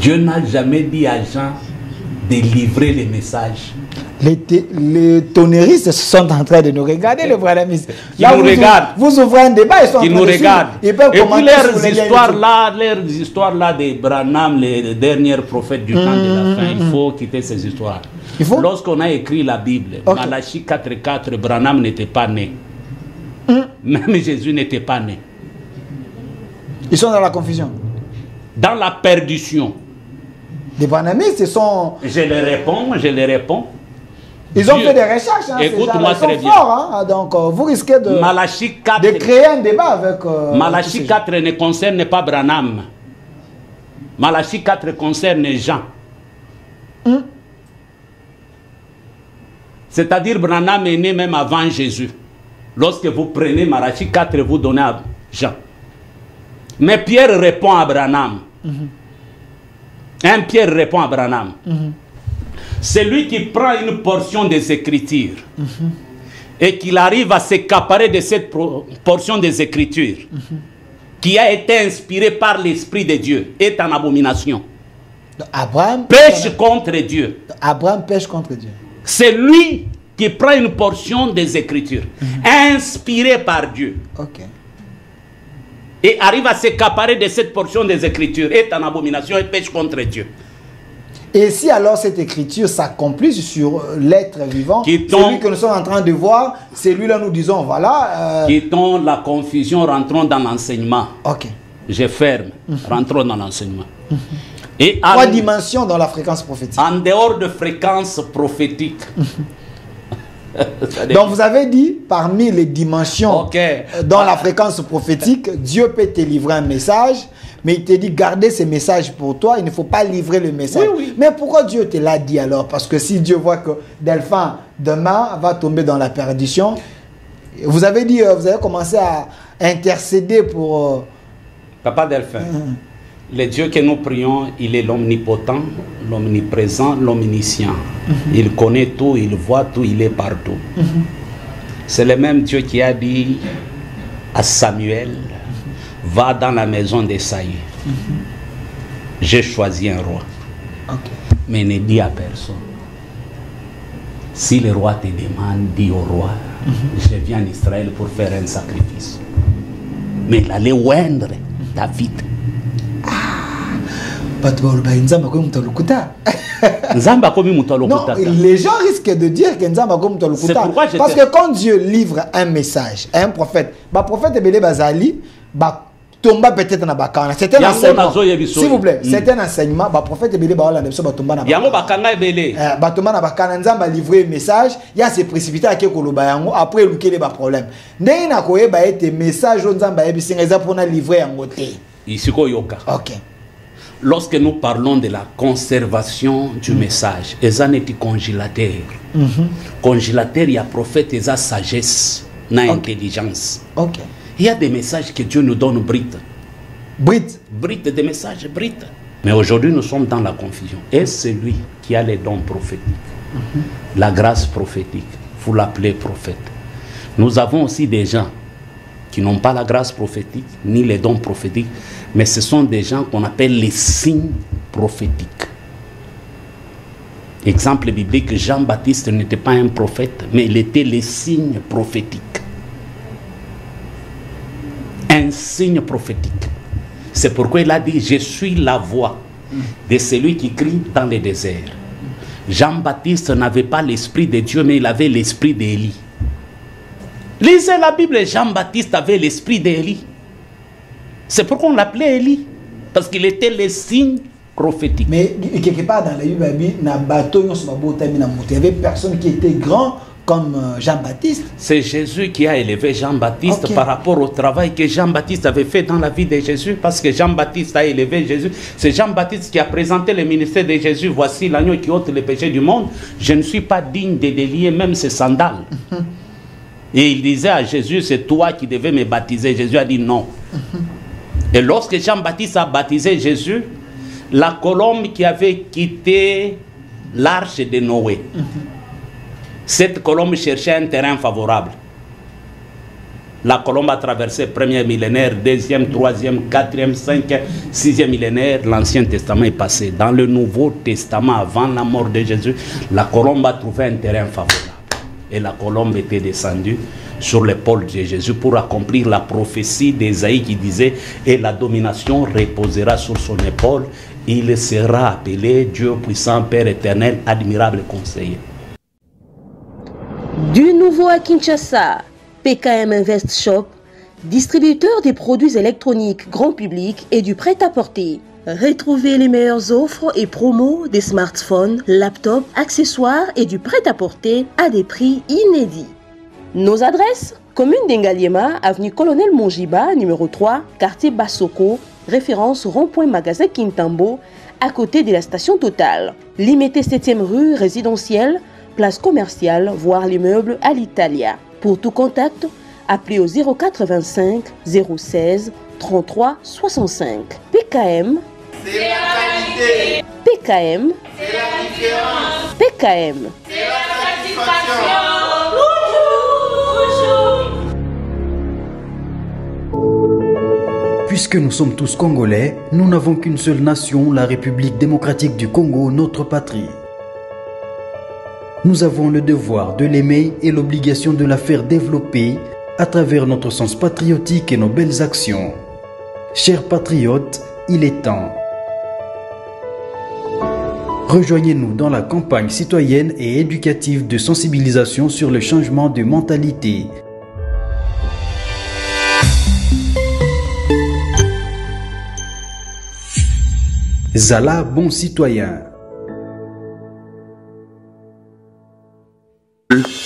Dieu n'a jamais dit à Jean de livrer les messages. Les tonnéristes sont en train de nous regarder, les branamis. Là, nous regardent. Vous ouvrez un débat, ils sont en train nous regardent. Ils peuvent et puis leurs histoires là de Branham, les derniers prophètes du temps de la fin, il faut quitter ces histoires. Lorsqu'on a écrit la Bible, Malachie 4.4, Branham n'était pas né. Même Jésus n'était pas né. Ils sont dans la confusion. Dans la perdition. Les branamistes sont... Je les réponds. Ils ont fait des recherches. Hein, écoute-moi très bien. Forts, hein, donc, vous risquez de créer un débat avec... Malachie 4 ne concerne pas Branham. Malachie 4 concerne Jean. C'est-à-dire Branham est né même avant Jésus. Lorsque vous prenez Malachie 4, vous donnez à Jean. Mais Pierre répond à Branham. Pierre répond à Branham. C'est lui qui prend une portion des Écritures et qu'il arrive à s'accaparer de cette portion des Écritures qui a été inspirée par l'Esprit de Dieu est en abomination. Abraham pêche contre Dieu. Abraham pêche contre Dieu. C'est lui qui prend une portion des Écritures inspirée par Dieu. Et arrive à s'accaparer de cette portion des Écritures, est en abomination et pêche contre Dieu. Et si alors cette écriture s'accomplit sur l'être vivant, celui que nous sommes en train de voir, c'est lui là nous disons, voilà... Quittons la confusion, rentrons dans l'enseignement. Je ferme, rentrons dans l'enseignement. Et trois dimensions dans la fréquence prophétique. En dehors de fréquence prophétique. Donc vous avez dit, parmi les dimensions dans la fréquence prophétique, Dieu peut te livrer un message, mais il te dit garder ce message pour toi, il ne faut pas livrer le message. Mais pourquoi Dieu te l'a dit alors? Parce que si Dieu voit que Delphin demain va tomber dans la perdition, vous avez dit, vous avez commencé à intercéder pour... Papa Delphin, le Dieu que nous prions, il est l'omnipotent, l'omniprésent, l'omniscient. Il connaît tout, il voit tout, il est partout. C'est le même Dieu qui a dit à Samuel, va dans la maison d'Esaïe. J'ai choisi un roi. Mais ne dis à personne. Si le roi te demande, dis au roi, je viens en Israël pour faire un sacrifice. Mais il allait oindre David. Non, les gens risquent de dire que Nzamba comme Tolukuta. Parce que quand Dieu livre un message à un prophète, le prophète Ebele Bazali, tomba peut-être na bakana. C'est un enseignement. S'il vous plaît, c'est un enseignement. Le prophète Ebele Bazali, na tomba na bakana. Batomba na bakana, Nzamba livrer un message, il y a ces précipités à Kekoloba yango après il y a des problèmes. Ndenge na koyeba ete message Nzamba ebisinga pour na livrer yango te. Isiko yoka. Lorsque nous parlons de la conservation du message, ils ont été congélateurs. Congélateurs, il y a prophète, il y a sagesse, il y a intelligence. Il y a des messages que Dieu nous donne brut. Brut, des messages brut. Mais aujourd'hui, nous sommes dans la confusion. Et celui qui a les dons prophétiques, la grâce prophétique, vous l'appelez prophète. Nous avons aussi des gens qui n'ont pas la grâce prophétique, ni les dons prophétiques, mais ce sont des gens qu'on appelle les signes prophétiques. Exemple biblique, Jean-Baptiste n'était pas un prophète, mais il était les signes prophétiques. Un signe prophétique. C'est pourquoi il a dit, je suis la voix de celui qui crie dans le désert. Jean-Baptiste n'avait pas l'esprit de Dieu, mais il avait l'esprit d'Élie. Lisez la Bible, Jean-Baptiste avait l'esprit d'Élie. C'est pourquoi on l'appelait Élie, parce qu'il était le signe prophétique. Mais quelque part dans la Bible, il y avait personne qui était grand comme Jean-Baptiste. C'est Jésus qui a élevé Jean-Baptiste par rapport au travail que Jean-Baptiste avait fait dans la vie de Jésus, parce que Jean-Baptiste a élevé Jésus. C'est Jean-Baptiste qui a présenté le ministère de Jésus. Voici l'agneau qui ôte les péchés du monde. Je ne suis pas digne de délier même ses sandales. Et il disait à Jésus, c'est toi qui devais me baptiser. Jésus a dit non. Et lorsque Jean-Baptiste a baptisé Jésus, la colombe qui avait quitté l'arche de Noé, cette colombe cherchait un terrain favorable. La colombe a traversé premier millénaire, deuxième, troisième, quatrième, cinquième, sixième millénaire. L'Ancien Testament est passé. Dans le Nouveau Testament, avant la mort de Jésus, la colombe a trouvé un terrain favorable. Et la colombe était descendue sur l'épaule de Jésus pour accomplir la prophétie d'Ésaïe qui disait « Et la domination reposera sur son épaule. Il sera appelé Dieu puissant, Père éternel, admirable conseiller. » Du nouveau à Kinshasa, PKM Invest Shop, distributeur des produits électroniques grand public et du prêt-à-porter. Retrouvez les meilleures offres et promos des smartphones, laptops, accessoires et du prêt-à-porter à des prix inédits. Nos adresses: commune d'Engaliema, avenue Colonel Mongiba, numéro 3, quartier Bassoko, référence rond-point magasin Kintambo, à côté de la station Total. Limité 7e rue résidentielle, place commerciale, voire l'immeuble à l'Italia. Pour tout contact, appelez au 085 016 33 65. PKM, c'est la qualité. PKM, c'est la différence. PKM, c'est la satisfaction. Puisque nous sommes tous Congolais, nous n'avons qu'une seule nation, la République démocratique du Congo, notre patrie. Nous avons le devoir de l'aimer et l'obligation de la faire développer à travers notre sens patriotique et nos belles actions. Chers patriotes, il est temps. Rejoignez-nous dans la campagne citoyenne et éducative de sensibilisation sur le changement de mentalité. Zala, bon citoyen.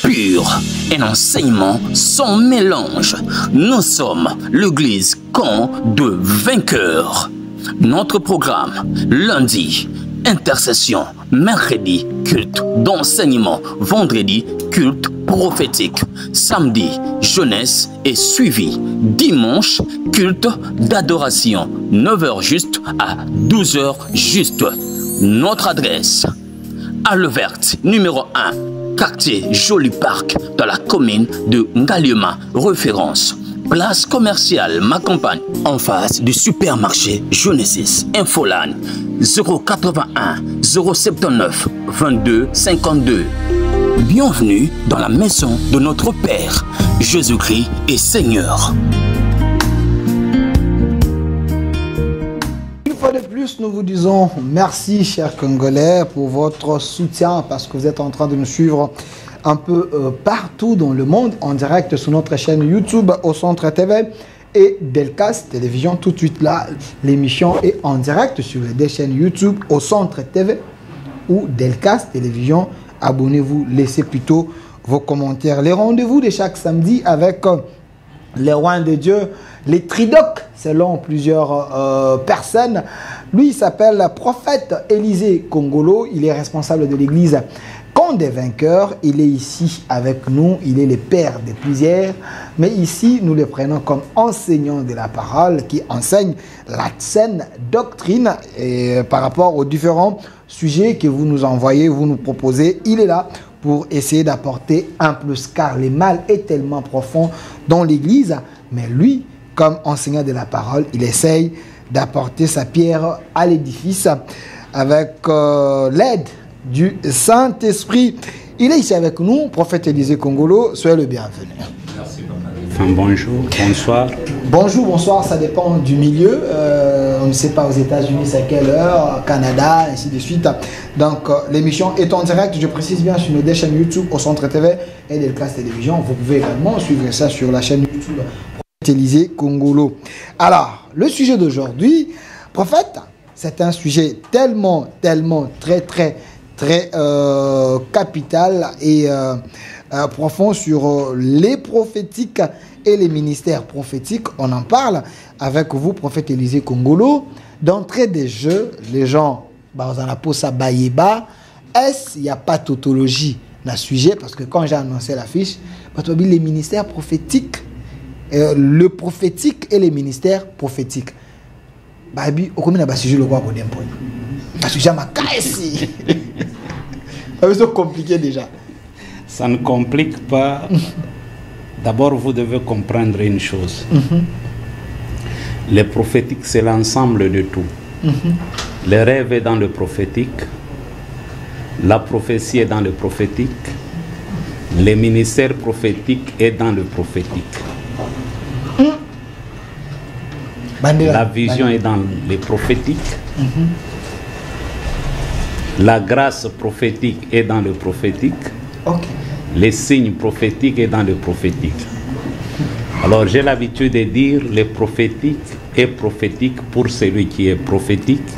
Pur, un enseignement sans mélange. Nous sommes l'église camp de vainqueurs. Notre programme, lundi, intercession, mercredi, culte d'enseignement, vendredi, culte prophétique, samedi, jeunesse et suivi, dimanche, culte d'adoration, 9h juste à 12h juste. Notre adresse, Halle Verte, numéro 1, quartier Joli Parc, dans la commune de Ngaliema, référence place commerciale Ma Campagne, en face du supermarché Genesis. Infoline 081 079 22 52. Bienvenue dans la maison de notre Père, Jésus-Christ est Seigneur. Une fois de plus, nous vous disons merci, chers Congolais, pour votre soutien, parce que vous êtes en train de nous suivre un peu partout dans le monde, en direct sur notre chaîne YouTube au Centre TV et Delcas Télévision. Tout de suite là, l'émission est en direct sur les deux chaînes YouTube au Centre TV ou Delcas Télévision. Abonnez-vous, laissez plutôt vos commentaires. Les rendez-vous de chaque samedi avec les rois de Dieu, les tridocs, selon plusieurs personnes. Lui, il s'appelle Prophète Élisée Kongolo. Il est responsable de l'église Camp des Vainqueurs. Il est ici avec nous. Il est le père de plusieurs. Mais ici, nous le prenons comme enseignant de la parole qui enseigne la saine doctrine et par rapport aux différents sujets que vous nous envoyez, vous nous proposez. Il est là pour essayer d'apporter un plus, car le mal est tellement profond dans l'église. Mais lui, comme enseignant de la parole, il essaye d'apporter sa pierre à l'édifice avec l'aide du Saint-Esprit. Il est ici avec nous, prophète Élisée Kongolo. Soyez le bienvenu. Merci, papa. Bonjour, bonsoir. Bonjour, bonsoir, ça dépend du milieu. On ne sait pas aux États-Unis c'est à quelle heure, Canada, ainsi de suite. Donc l'émission est en direct, je précise bien, sur nos deux chaînes YouTube au Centre TV et Delcas Télévision. Vous pouvez également suivre ça sur la chaîne YouTube prophète Élisée Kongolo. Alors, le sujet d'aujourd'hui, prophète, c'est un sujet tellement, très capital et profond sur les prophétiques et les ministères prophétiques. On en parle avec vous, prophète Élisée Kongolo. D'entrée des jeux, les gens, on a posé ça baïba. Est-ce qu'il n'y a pas tautologie dans le sujet? Parce que quand j'ai annoncé l'affiche, les ministères prophétiques, le prophétique et les ministères prophétiques. Babi, au combien de sujet le roi Kodem point? Parce que j'ai ma caisse. C'est compliqué déjà. Ça ne complique pas D'abord, vous devez comprendre une chose. Le prophétique, c'est l'ensemble de tout. Le rêve est dans le prophétique. La prophétie est dans le prophétique. Le ministère prophétique est dans le prophétique. La vision est dans le prophétique. La grâce prophétique est dans le prophétique. Les signes prophétiques est dans le prophétique. Alors j'ai l'habitude de dire le prophétique est prophétique pour celui qui est prophétique,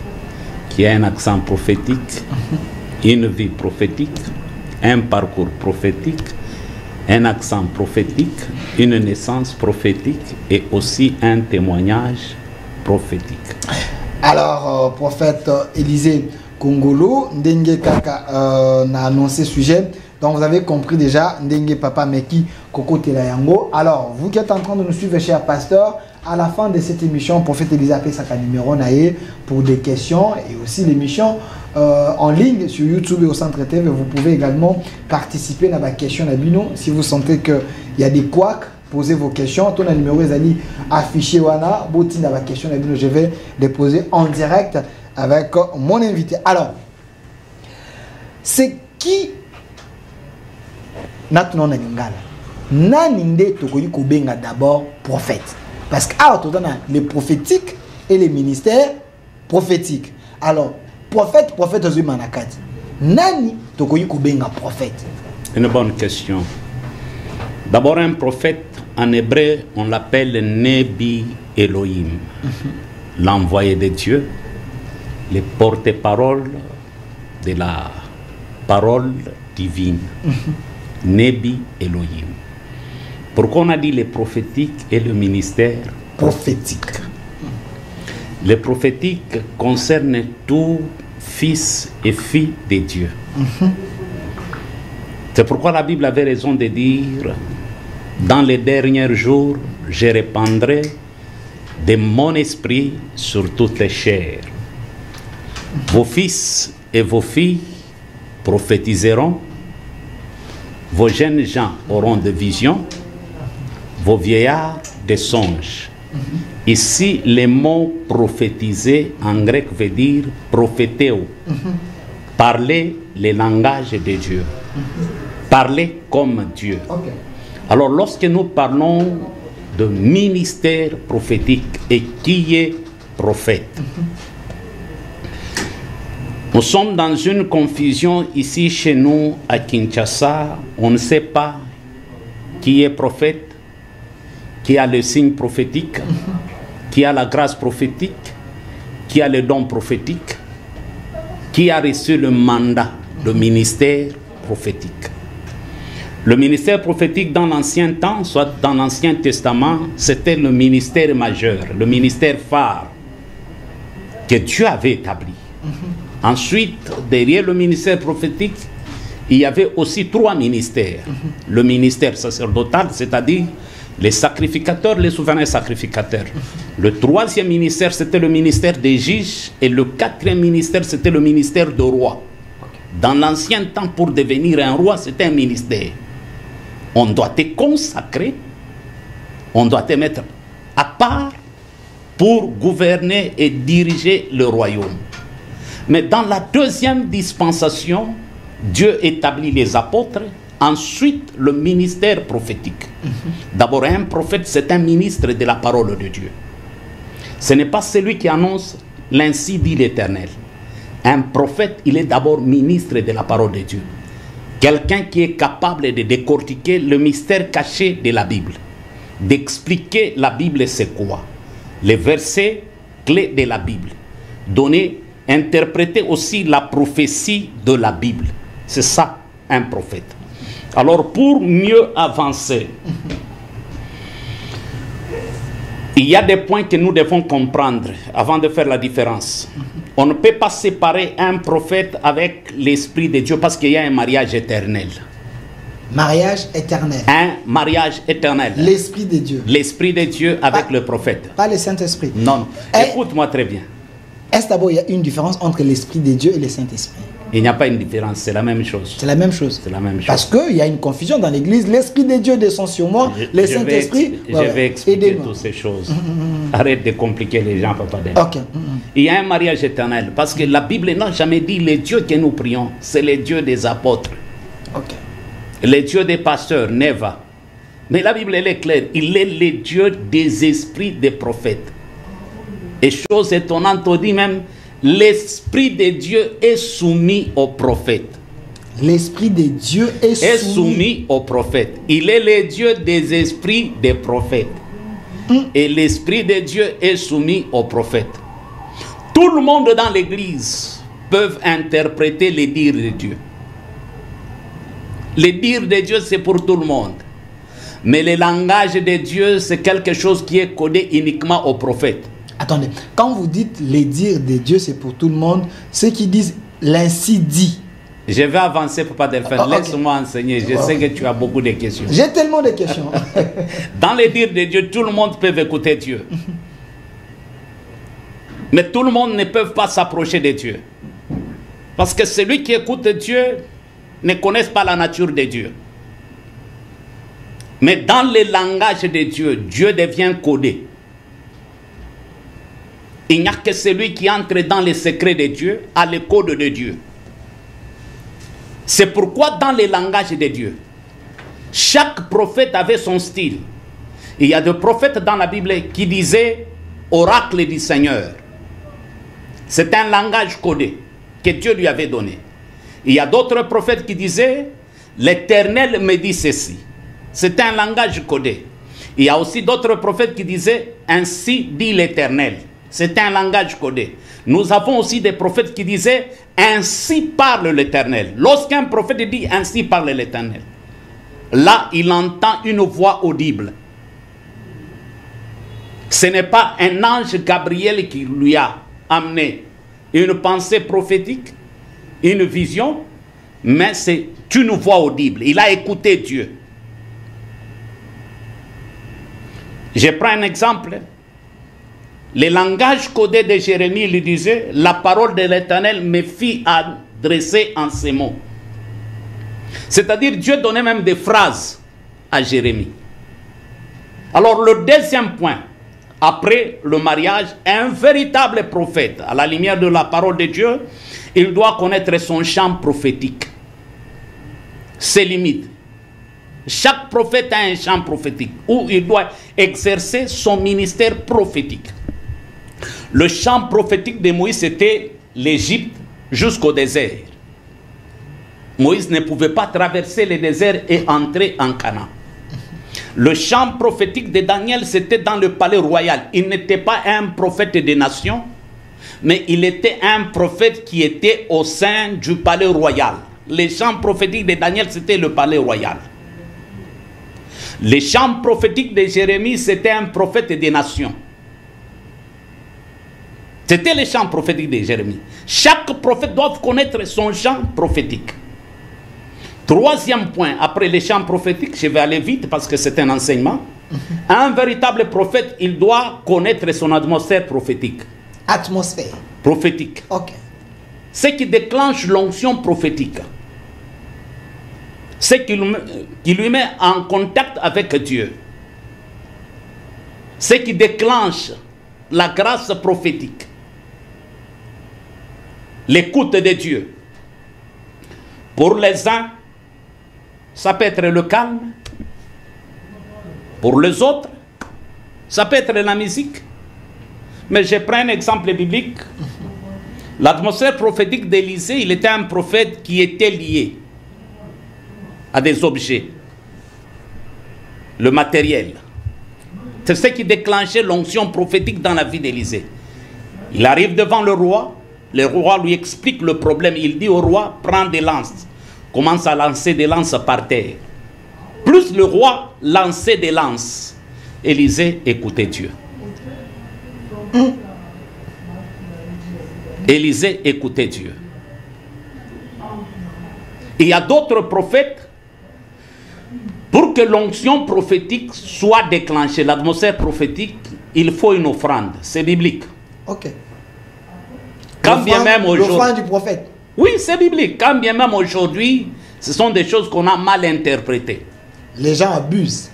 qui a un accent prophétique, une vie prophétique, un parcours prophétique, un accent prophétique, une naissance prophétique et aussi un témoignage prophétique. Alors, prophète Élisée Kongolo, Ndenge Kaka a annoncé ce sujet. Donc vous avez compris déjà, Ndenge Papa Meki Koko Telayango. Alors, vous qui êtes en train de nous suivre, cher pasteur, à la fin de cette émission, prophète Élisée a fait sa numéro naïe pour des questions et aussi l'émission en ligne sur YouTube et au Centre TV. Vous pouvez également participer à la question Nabino. Si vous sentez qu'il y a des couacs, posez vos questions. Ton numéro est affiché. Wana, Boti na la question Nabino. Je vais les poser en direct avec mon invité. Alors, c'est qui Natno Naningala Naninde Tokoyi Kobenga d'abord prophète. Parce que les prophétiques et les ministères prophétiques. Alors, prophète Ozu Manakati. Nani Tokoyi Kobenga prophète? Une bonne question. D'abord, un prophète, en hébreu, on l'appelle Nebi Elohim, l'envoyé de Dieu, le porte-parole de la parole divine. Nebi Elohim. Pourquoi on a dit le prophétique et le ministère prophétique? Le prophétique concerne tout fils et fille de Dieu. C'est pourquoi la Bible avait raison de dire: dans les derniers jours, je répandrai de mon esprit sur toutes les chairs. Vos fils et vos filles prophétiseront, vos jeunes gens auront des visions, vos vieillards des songes. Ici, le mot prophétiser en grec veut dire prophétéo. Parler le langage de Dieu. Parler comme Dieu. Alors, lorsque nous parlons de ministère prophétique et qui est prophète, nous sommes dans une confusion ici chez nous à Kinshasa. On ne sait pas qui est prophète, qui a le signe prophétique, qui a la grâce prophétique, qui a le don prophétique, qui a reçu le mandat de ministère prophétique. Le ministère prophétique dans l'Ancien temps, soit dans l'Ancien Testament, c'était le ministère majeur, le ministère phare que Dieu avait établi. Ensuite, derrière le ministère prophétique, il y avait aussi 3 ministères. Le ministère sacerdotal, c'est-à-dire les sacrificateurs, les souverains sacrificateurs. Le 3e ministère, c'était le ministère des juges. Et le 4e ministère, c'était le ministère de roi. Dans l'ancien temps, pour devenir un roi, c'était un ministère. On doit te consacrer, on doit te mettre à part pour gouverner et diriger le royaume. Mais dans la 2e dispensation, Dieu établit les apôtres, ensuite le ministère prophétique. D'abord, un prophète, c'est un ministre de la parole de Dieu. Ce n'est pas celui qui annonce l'ainsi dit l'Éternel. Un prophète, il est d'abord ministre de la parole de Dieu. Quelqu'un qui est capable de décortiquer le mystère caché de la Bible, d'expliquer la Bible c'est quoi, les versets clés de la Bible, interpréter aussi la prophétie de la Bible. C'est ça, un prophète. Alors, pour mieux avancer, il y a des points que nous devons comprendre avant de faire la différence. On ne peut pas séparer un prophète avec l'Esprit de Dieu parce qu'il y a un mariage éternel. Mariage éternel. Un mariage éternel. L'Esprit de Dieu. L'Esprit de Dieu avec le prophète. Pas le Saint-Esprit. Non. Écoute-moi très bien. Est-ce d'abord il y a une différence entre l'Esprit de Dieu et le Saint-Esprit? Il n'y a pas une différence, c'est la même chose. C'est la même chose. C'est la même chose. Parce qu'il y a une confusion dans l'église. L'Esprit de Dieu descend sur moi, le Saint-Esprit... Je vais expliquer toutes ces choses. Arrête de compliquer les gens, papa. Ok. Il y a un mariage éternel. Parce que la Bible n'a jamais dit les dieux que nous prions. C'est les dieux des apôtres. Ok. Les dieux des pasteurs, never. Mais la Bible, elle est claire. Il est le Dieu des esprits des prophètes. Et chose étonnante, on dit même... L'Esprit de Dieu est soumis aux prophètes. L'Esprit de Dieu est soumis aux prophètes. Il est le Dieu des esprits des prophètes. Et l'Esprit de Dieu est soumis aux prophètes. Tout le monde dans l'Église peut interpréter les dires de Dieu. Les dires de Dieu, c'est pour tout le monde. Mais le langage de Dieu, c'est quelque chose qui est codé uniquement aux prophètes. Attendez, quand vous dites les dires de Dieu, c'est pour tout le monde, ceux qui disent l'ainsi dit. Je vais avancer, Papa Delphin. Laisse-moi enseigner. Je sais que tu as beaucoup de questions. J'ai tellement de questions. Dans les dires de Dieu, tout le monde peut écouter Dieu. Mais tout le monde ne peut pas s'approcher de Dieu. Parce que celui qui écoute Dieu ne connaît pas la nature de Dieu. Mais dans le langage de Dieu, Dieu devient codé. Il n'y a que celui qui entre dans les secrets de Dieu a le code de Dieu. C'est pourquoi dans les langages de Dieu, chaque prophète avait son style. Il y a des prophètes dans la Bible qui disaient oracle du Seigneur. C'est un langage codé que Dieu lui avait donné. Il y a d'autres prophètes qui disaient l'Éternel me dit ceci. C'est un langage codé. Il y a aussi d'autres prophètes qui disaient ainsi dit l'Éternel. C'est un langage codé. Nous avons aussi des prophètes qui disaient ainsi parle l'Éternel. Lorsqu'un prophète dit ainsi parle l'Éternel, là il entend une voix audible. Ce n'est pas un ange Gabriel qui lui a amené une pensée prophétique, une vision, mais c'est une voix audible. Il a écouté Dieu. Je prends un exemple. Le langage codé de Jérémie lui disait, la parole de l'Éternel me fit adresser en ces mots. C'est-à-dire Dieu donnait même des phrases à Jérémie. Alors le deuxième point, après le mariage, un véritable prophète, à la lumière de la parole de Dieu, il doit connaître son champ prophétique, ses limites. Chaque prophète a un champ prophétique où il doit exercer son ministère prophétique. Le champ prophétique de Moïse, c'était l'Égypte jusqu'au désert. Moïse ne pouvait pas traverser le désert et entrer en Canaan. Le champ prophétique de Daniel, c'était dans le palais royal. Il n'était pas un prophète des nations, mais il était un prophète qui était au sein du palais royal. Le champ prophétique de Daniel, c'était le palais royal. Le champ prophétique de Jérémie, c'était un prophète des nations. C'était le champ prophétique de Jérémie. Chaque prophète doit connaître son champ prophétique. Troisième point, après les champs prophétiques, je vais aller vite parce que c'est un enseignement. Un véritable prophète, il doit connaître son atmosphère prophétique. Atmosphère prophétique. Ok. Ce qui déclenche l'onction prophétique. Ce qui lui met en contact avec Dieu. Ce qui déclenche la grâce prophétique. L'écoute de Dieu. Pour les uns, ça peut être le calme. Pour les autres, ça peut être la musique. Mais je prends un exemple biblique. L'atmosphère prophétique d'Élisée, il était un prophète qui était lié à des objets. Le matériel. C'est ce qui déclenchait l'onction prophétique dans la vie d'Élisée. Il arrive devant le roi lui explique le problème. Il dit au roi, prends des lances. Commence à lancer des lances par terre. Plus le roi lançait des lances, Élisée écoutait Dieu. Élisée écoutait Dieu. Il y a d'autres prophètes, pour que l'onction prophétique soit déclenchée, l'atmosphère prophétique, il faut une offrande. C'est biblique. Ok. Quand bien même aujourd'hui. L'offrande du prophète. Oui, c'est biblique. Quand bien même aujourd'hui, ce sont des choses qu'on a mal interprétées. Les gens abusent.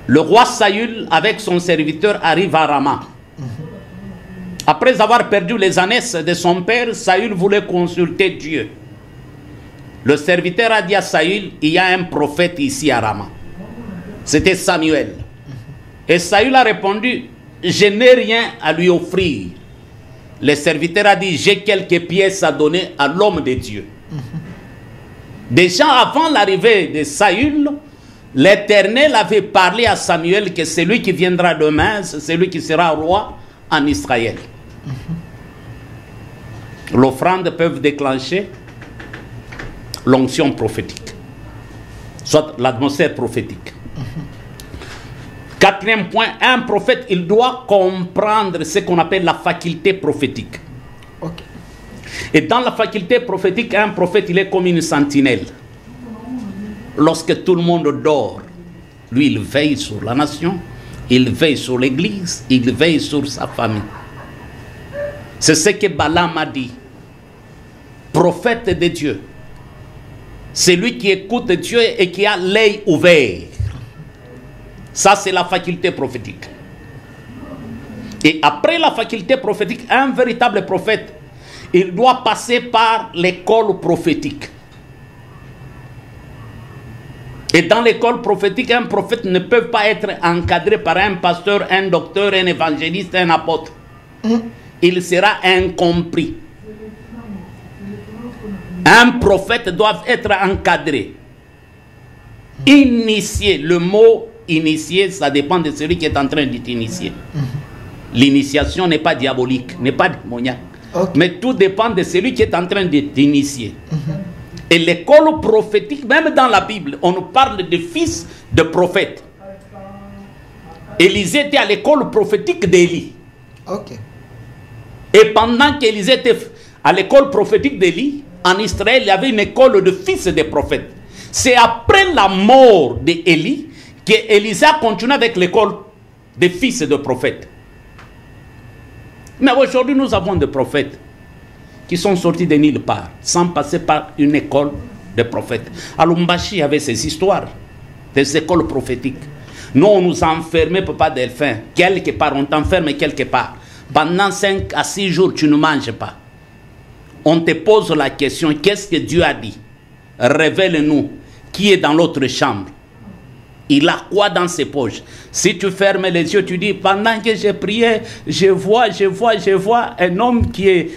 Le roi Saül, avec son serviteur, arrive à Rama. Après avoir perdu les ânesses de son père, Saül voulait consulter Dieu. Le serviteur a dit à Saül, il y a un prophète ici à Rama. C'était Samuel. Et Saül a répondu, je n'ai rien à lui offrir. Le serviteur a dit, j'ai quelques pièces à donner à l'homme de Dieu. Déjà avant l'arrivée de Saül, l'Éternel avait parlé à Samuel que c'est lui qui viendra demain, c'est celui qui sera roi en Israël. L'offrande peut déclencher l'onction prophétique, soit l'atmosphère prophétique. Quatrième point, un prophète, il doit comprendre ce qu'on appelle la faculté prophétique. Okay. Et dans la faculté prophétique, un prophète, il est comme une sentinelle. Lorsque tout le monde dort, lui, il veille sur la nation, il veille sur l'église, il veille sur sa famille. C'est ce que Balaam a dit. Prophète de Dieu, c'est lui qui écoute Dieu et qui a l'œil ouvert. Ça, c'est la faculté prophétique. Et après la faculté prophétique, un véritable prophète, il doit passer par l'école prophétique. Et dans l'école prophétique, un prophète ne peut pas être encadré par un pasteur, un docteur, un évangéliste, un apôtre. Il sera incompris. Un prophète doit être encadré. Initié. Le mot initié, ça dépend de celui qui est en train de t'initier. L'initiation n'est pas diabolique, n'est pas démoniaque. Okay. Mais tout dépend de celui qui est en train de t'initier. Et l'école prophétique, même dans la Bible, on nous parle de fils de prophètes. Élisée était à l'école prophétique d'Élie. Okay. Et pendant qu'Élisée était à l'école prophétique d'Élie, en Israël, il y avait une école de fils de prophètes. C'est après la mort d'Élie qu'Élisée a continué avec l'école des fils de prophètes. Mais aujourd'hui, nous avons des prophètes qui sont sortis de nulle part, sans passer par une école de prophètes. À Lumbashi, avait ces histoires, des écoles prophétiques. Nous, on nous enfermait, Papa Delphin, quelque part, on t'enferme quelque part. Pendant 5 à 6 jours, tu ne manges pas. On te pose la question, qu'est-ce que Dieu a dit? Révèle-nous qui est dans l'autre chambre. Il a quoi dans ses poches? Si tu fermes les yeux, tu dis, pendant que j'ai prié, je vois un homme qui est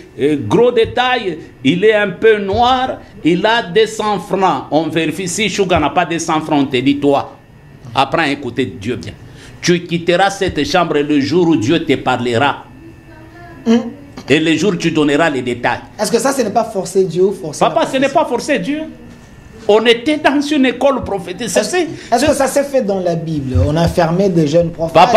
gros de taille, il est un peu noir, il a 200 francs. On vérifie, si Chouga n'a pas 200 francs, on te dit, toi, apprends à écouter Dieu bien. Tu quitteras cette chambre le jour où Dieu te parlera. Et le jour où tu donneras les détails. Est-ce que ça, ce n'est pas forcer Dieu ou forcer Papa, ce n'est pas forcer Dieu. On était dans une école prophétique. Est-ce que ça s'est fait dans la Bible? On a fermé des jeunes prophètes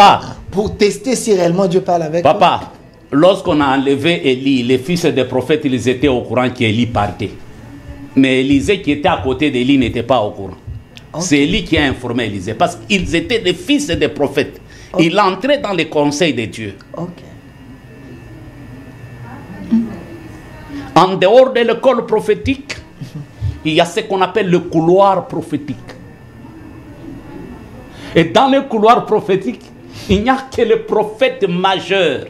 pour tester si réellement Dieu parle avec eux. Papa, lorsqu'on a enlevé Élie, les fils des prophètes, ils étaient au courant qu'Élie partait. Mais Élisée qui était à côté d'Élie n'était pas au courant. Okay. C'est Élie qui a informé Élisée. Parce qu'ils étaient des fils des prophètes. Okay. Il entrait dans les conseils de Dieu. Okay. En dehors de l'école prophétique, il y a ce qu'on appelle le couloir prophétique. Et dans le couloir prophétique, il n'y a que le prophète majeur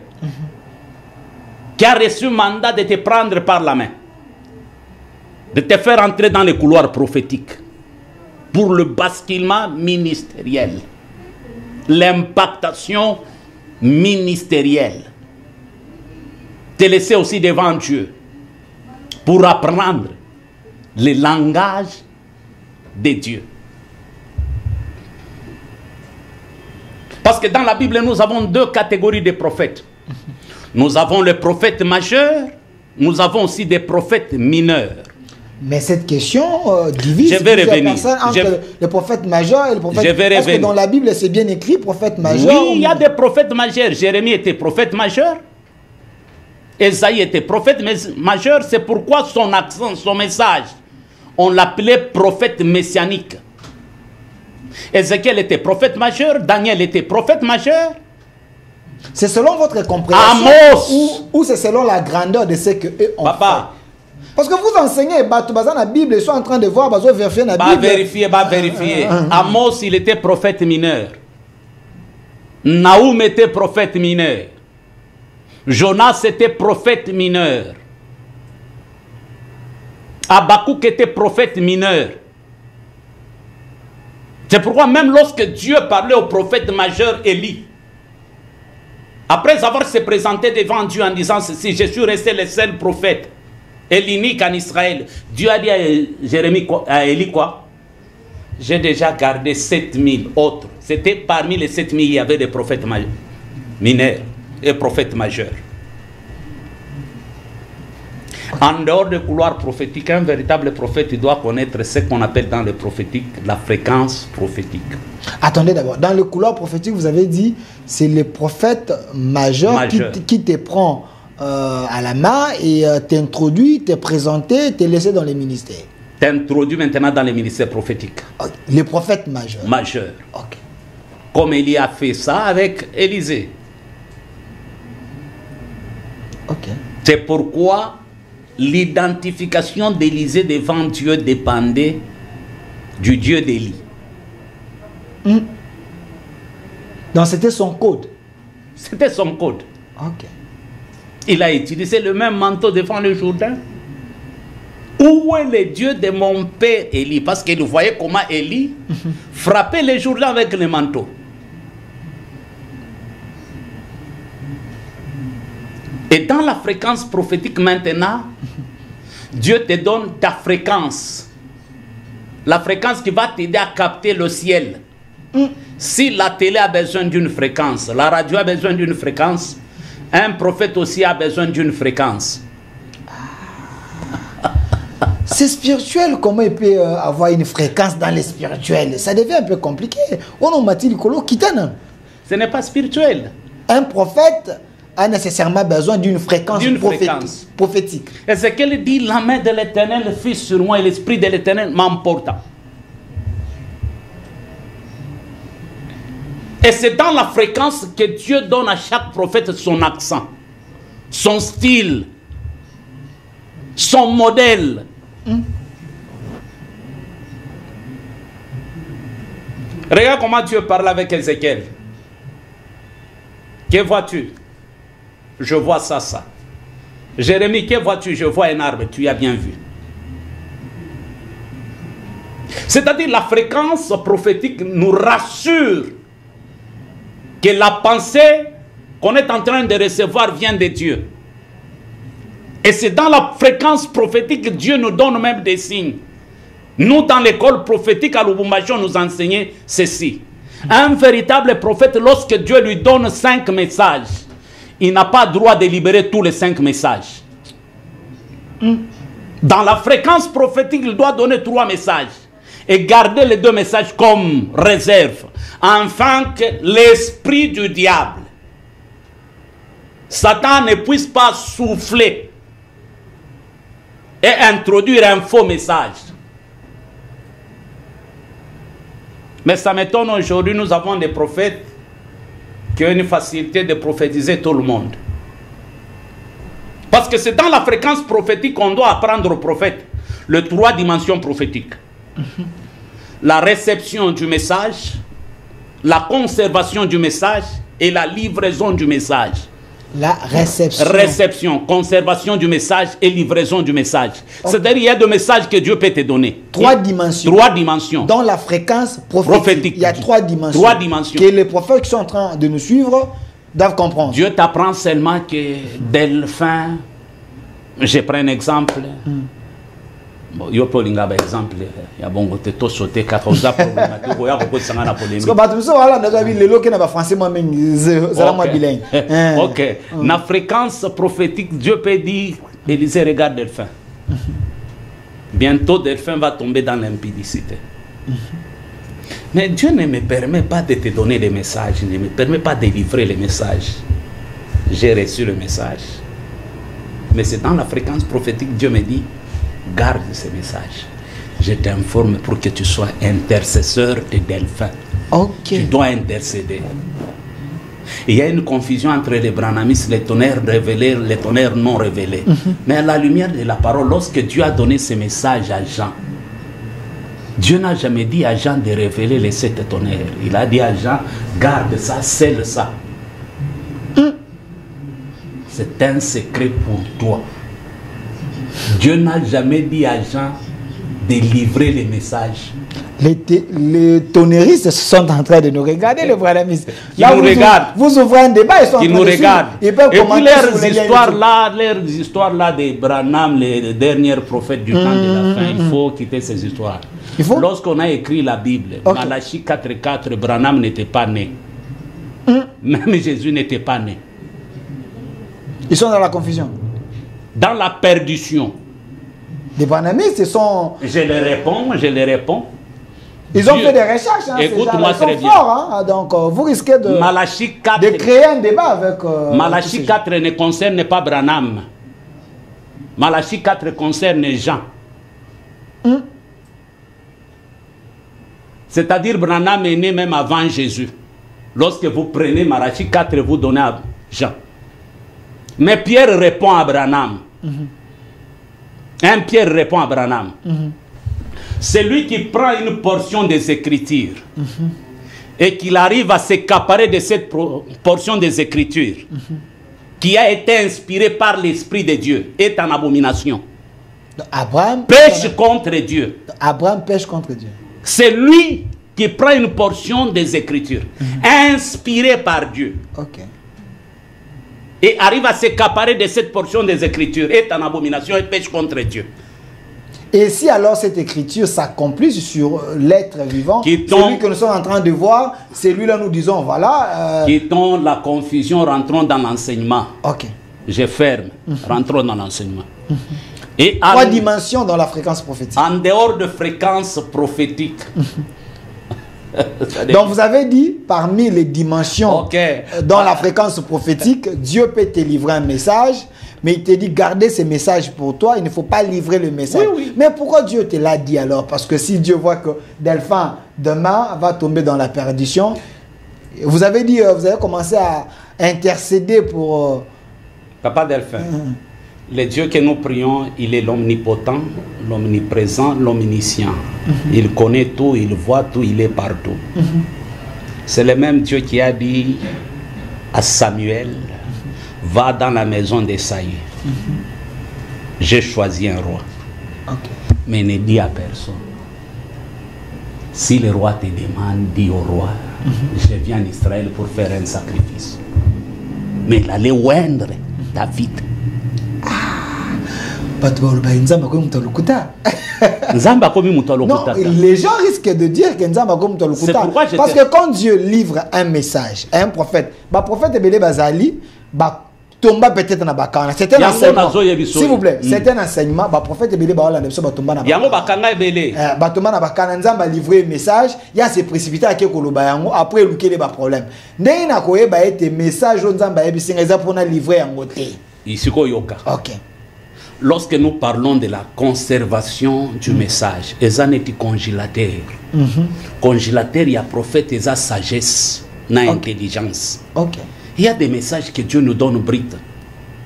qui a reçu mandat de te prendre par la main, de te faire entrer dans le couloir prophétique pour le basculement ministériel, l'impactation ministérielle. Te laisser aussi devant Dieu pour apprendre le langage de Dieu. Parce que dans la Bible, nous avons 2 catégories de prophètes. Nous avons le prophète majeur, nous avons aussi des prophètes mineurs. Mais cette question divise plusieurs personnes entre le prophète majeur et le prophète mineur. Est-ce que dans la Bible, c'est bien écrit, prophète majeur? Oui, il y a des prophètes majeurs. Jérémie était prophète majeur. Esaïe était prophète majeur. C'est pourquoi son accent, son message, on l'appelait prophète messianique. Ézéchiel était prophète majeur. Daniel était prophète majeur. C'est selon votre compréhension Amos, ou c'est selon la grandeur de ce qu'eux ont Papa, Parce que vous enseignez, la Bible, ils sont en train de voir, vérifier la Bible. Vérifier. Amos, il était prophète mineur. Naoum était prophète mineur. Jonas était prophète mineur. Habakkuk était prophète mineur. C'est pourquoi même lorsque Dieu parlait au prophète majeur Élie, après avoir se présenté devant Dieu en disant ceci, je suis resté le seul prophète et l'unique en Israël. Dieu a dit à Élie quoi? J'ai déjà gardé 7000 autres. C'était parmi les 7000, il y avait des prophètes mineurs et prophètes majeurs. En dehors du couloir prophétique, un véritable prophète doit connaître ce qu'on appelle dans le prophétique la fréquence prophétique. Attendez d'abord, dans le couloir prophétique, vous avez dit c'est le prophète majeur. Qui te prend à la main et t'introduit, te présenté, te laissé dans les ministères. T'introduit maintenant dans les ministères prophétiques. Okay. Les prophètes majeurs. Majeurs. Okay. Comme Élie a fait ça avec Élisée. Okay. C'est pourquoi l'identification d'Élisée devant Dieu dépendait du Dieu d'Élie. Donc c'était son code. C'était son code. Ok. Il a utilisé le même manteau devant le Jourdain. Où est le Dieu de mon père Élie? Parce qu'il voyait comment Élie frappait les Jourdains avec le manteau. Et dans la fréquence prophétique maintenant, Dieu te donne ta fréquence. La fréquence qui va t'aider à capter le ciel. Si la télé a besoin d'une fréquence, la radio a besoin d'une fréquence, un prophète aussi a besoin d'une fréquence. C'est spirituel, comment il peut avoir une fréquence dans les spirituels? Ça devient un peu compliqué. Ce n'est pas spirituel. Un prophète a nécessairement besoin d'une fréquence prophétique. Et c'est qu'elle dit, la main de l'Éternel fut sur moi et l'Esprit de l'Éternel m'emporta. Et c'est dans la fréquence que Dieu donne à chaque prophète son accent, son style, son modèle. Regarde comment Dieu parle avec Ézéchiel. Que vois-tu? Je vois ça, ça. Jérémie, que vois-tu? Je vois un arbre, tu as bien vu. C'est-à-dire la fréquence prophétique nous rassure que la pensée qu'on est en train de recevoir vient de Dieu. Et c'est dans la fréquence prophétique que Dieu nous donne même des signes. Nous, dans l'école prophétique à Lubumbashi, on nous enseignait ceci. Un véritable prophète, lorsque Dieu lui donne 5 messages, il n'a pas droit de libérer tous les 5 messages. Dans la fréquence prophétique, il doit donner 3 messages et garder les 2 messages comme réserve, afin que l'esprit du diable, Satan, ne puisse pas souffler et introduire un faux message. Mais ça m'étonne, aujourd'hui, nous avons des prophètes qui ont une facilité de prophétiser tout le monde. Parce que c'est dans la fréquence prophétique qu'on doit apprendre aux prophètes les 3 dimensions prophétiques. La réception du message, la conservation du message et la livraison du message. La réception. Réception, conservation du message et livraison du message. Okay. C'est-à-dire qu'il y a des messages que Dieu peut te donner. 3 dimensions. 3 dimensions. Dans la fréquence prophétique. Il y a 3 dimensions. 3 dimensions. Que les prophètes qui sont en train de nous suivre doivent comprendre. Dieu t'apprend seulement que Delphin, je prends un exemple. Bon, yo peux linga par exemple, il y a bon côté tout sauter 14 ans problématique, il y a beaucoup de sang na polémique. Parce que bah tout ça voilà, dans le local na ba français moi même ça moi bilingue. OK. Na fréquence prophétique, Dieu peut dire Élisée regarde Delphin. Bientôt Delphin va tomber dans l'impudicité. Mais Dieu ne me permet pas de te donner des messages, ne me permet pas de livrer les messages. J'ai reçu le message. Mais c'est dans la fréquence prophétique, Dieu me dit garde ces messages. Je t'informe pour que tu sois intercesseur de Delphin. Ok. Tu dois intercéder. Il y a une confusion entre les branhamistes, les tonnerres révélés, les tonnerres non révélés. Mais à la lumière de la parole, lorsque Dieu a donné ce message à Jean, Dieu n'a jamais dit à Jean de révéler les 7 tonnerres. Il a dit à Jean, garde ça, scelle ça. C'est un secret pour toi. Dieu n'a jamais dit à Jean de livrer les messages. Les tonnéristes sont en train de nous regarder, les branhamistes. Là, nous regardent. Vous ouvrez un débat, ils sont en train nous de regardent. Et puis leurs histoires là des Branham, les derniers prophètes du temps de la fin, il faut quitter ces histoires. Lorsqu'on a écrit la Bible, Malachie 4.4, Branham n'était pas né. Même Jésus n'était pas né. Ils sont dans la confusion. Dans la perdition. Les branhamistes, ils sont... Je les réponds. Ils ont fait des recherches. Hein, écoute-moi très bien. Forts, hein, donc, vous risquez de, Malachie 4, de créer un débat avec... Malachie 4 ne concerne pas Branham. Malachie 4 concerne Jean. C'est-à-dire Branham est né même avant Jésus. Lorsque vous prenez Malachie 4, vous donnez à Jean. Mais Pierre répond à Branham. Pierre répond à Branham. C'est lui qui prend une portion des Écritures et qu'il arrive à s'accaparer de cette portion des Écritures qui a été inspirée par l'Esprit de Dieu est en abomination. Abraham pêche contre Dieu. Abraham pêche contre Dieu. C'est lui qui prend une portion des Écritures inspirée par Dieu. Et arrive à s'accaparer de cette portion des Écritures est en abomination et pêche contre Dieu. Et si alors cette écriture s'accomplit sur l'être vivant, celui que nous sommes en train de voir, c'est lui-là nous disons, voilà... Quittons la confusion, rentrons dans l'enseignement. Je ferme, rentrons dans l'enseignement. Et 3 dimensions dans la fréquence prophétique. En dehors de fréquence prophétique. Donc vous avez dit, parmi les dimensions dans la fréquence prophétique, Dieu peut te livrer un message, mais il te dit, gardez ces messages pour toi, il ne faut pas livrer le message. Mais pourquoi Dieu te l'a dit alors? Parce que si Dieu voit que Delphin, demain, va tomber dans la perdition, vous avez dit, vous avez commencé à intercéder pour... Papa Delphin, le Dieu que nous prions, il est l'omnipotent, l'omniprésent, l'omniscient. Il connaît tout, il voit tout, il est partout. C'est le même Dieu qui a dit à Samuel, va dans la maison d'Esaïe. J'ai choisi un roi. Mais ne dis à personne. Si le roi te demande, dis au roi, je viens en Israël pour faire un sacrifice. Mais il allait oindre David. Non, les gens risquent de dire que parce que quand Dieu livre un message à un prophète, le prophète Ebele Bazali tomba peut-être na bakana. C'est un enseignement. S'il vous plaît, c'est un enseignement. Le prophète Ebele Bazali tomba na bakana. Batomba na bakana nzamba livrer un message. Il y a ces précipités à koloba yango après il y a des problèmes. Ndenge na koyeba ete message nzamba yebisinga eza pona livrer yango te. Ici ko yoka. Lorsque nous parlons de la conservation du message, ils ont été congélateurs. Congélateurs, il y a prophète, il y a sagesse, il y a intelligence. Il y a des messages que Dieu nous donne brut.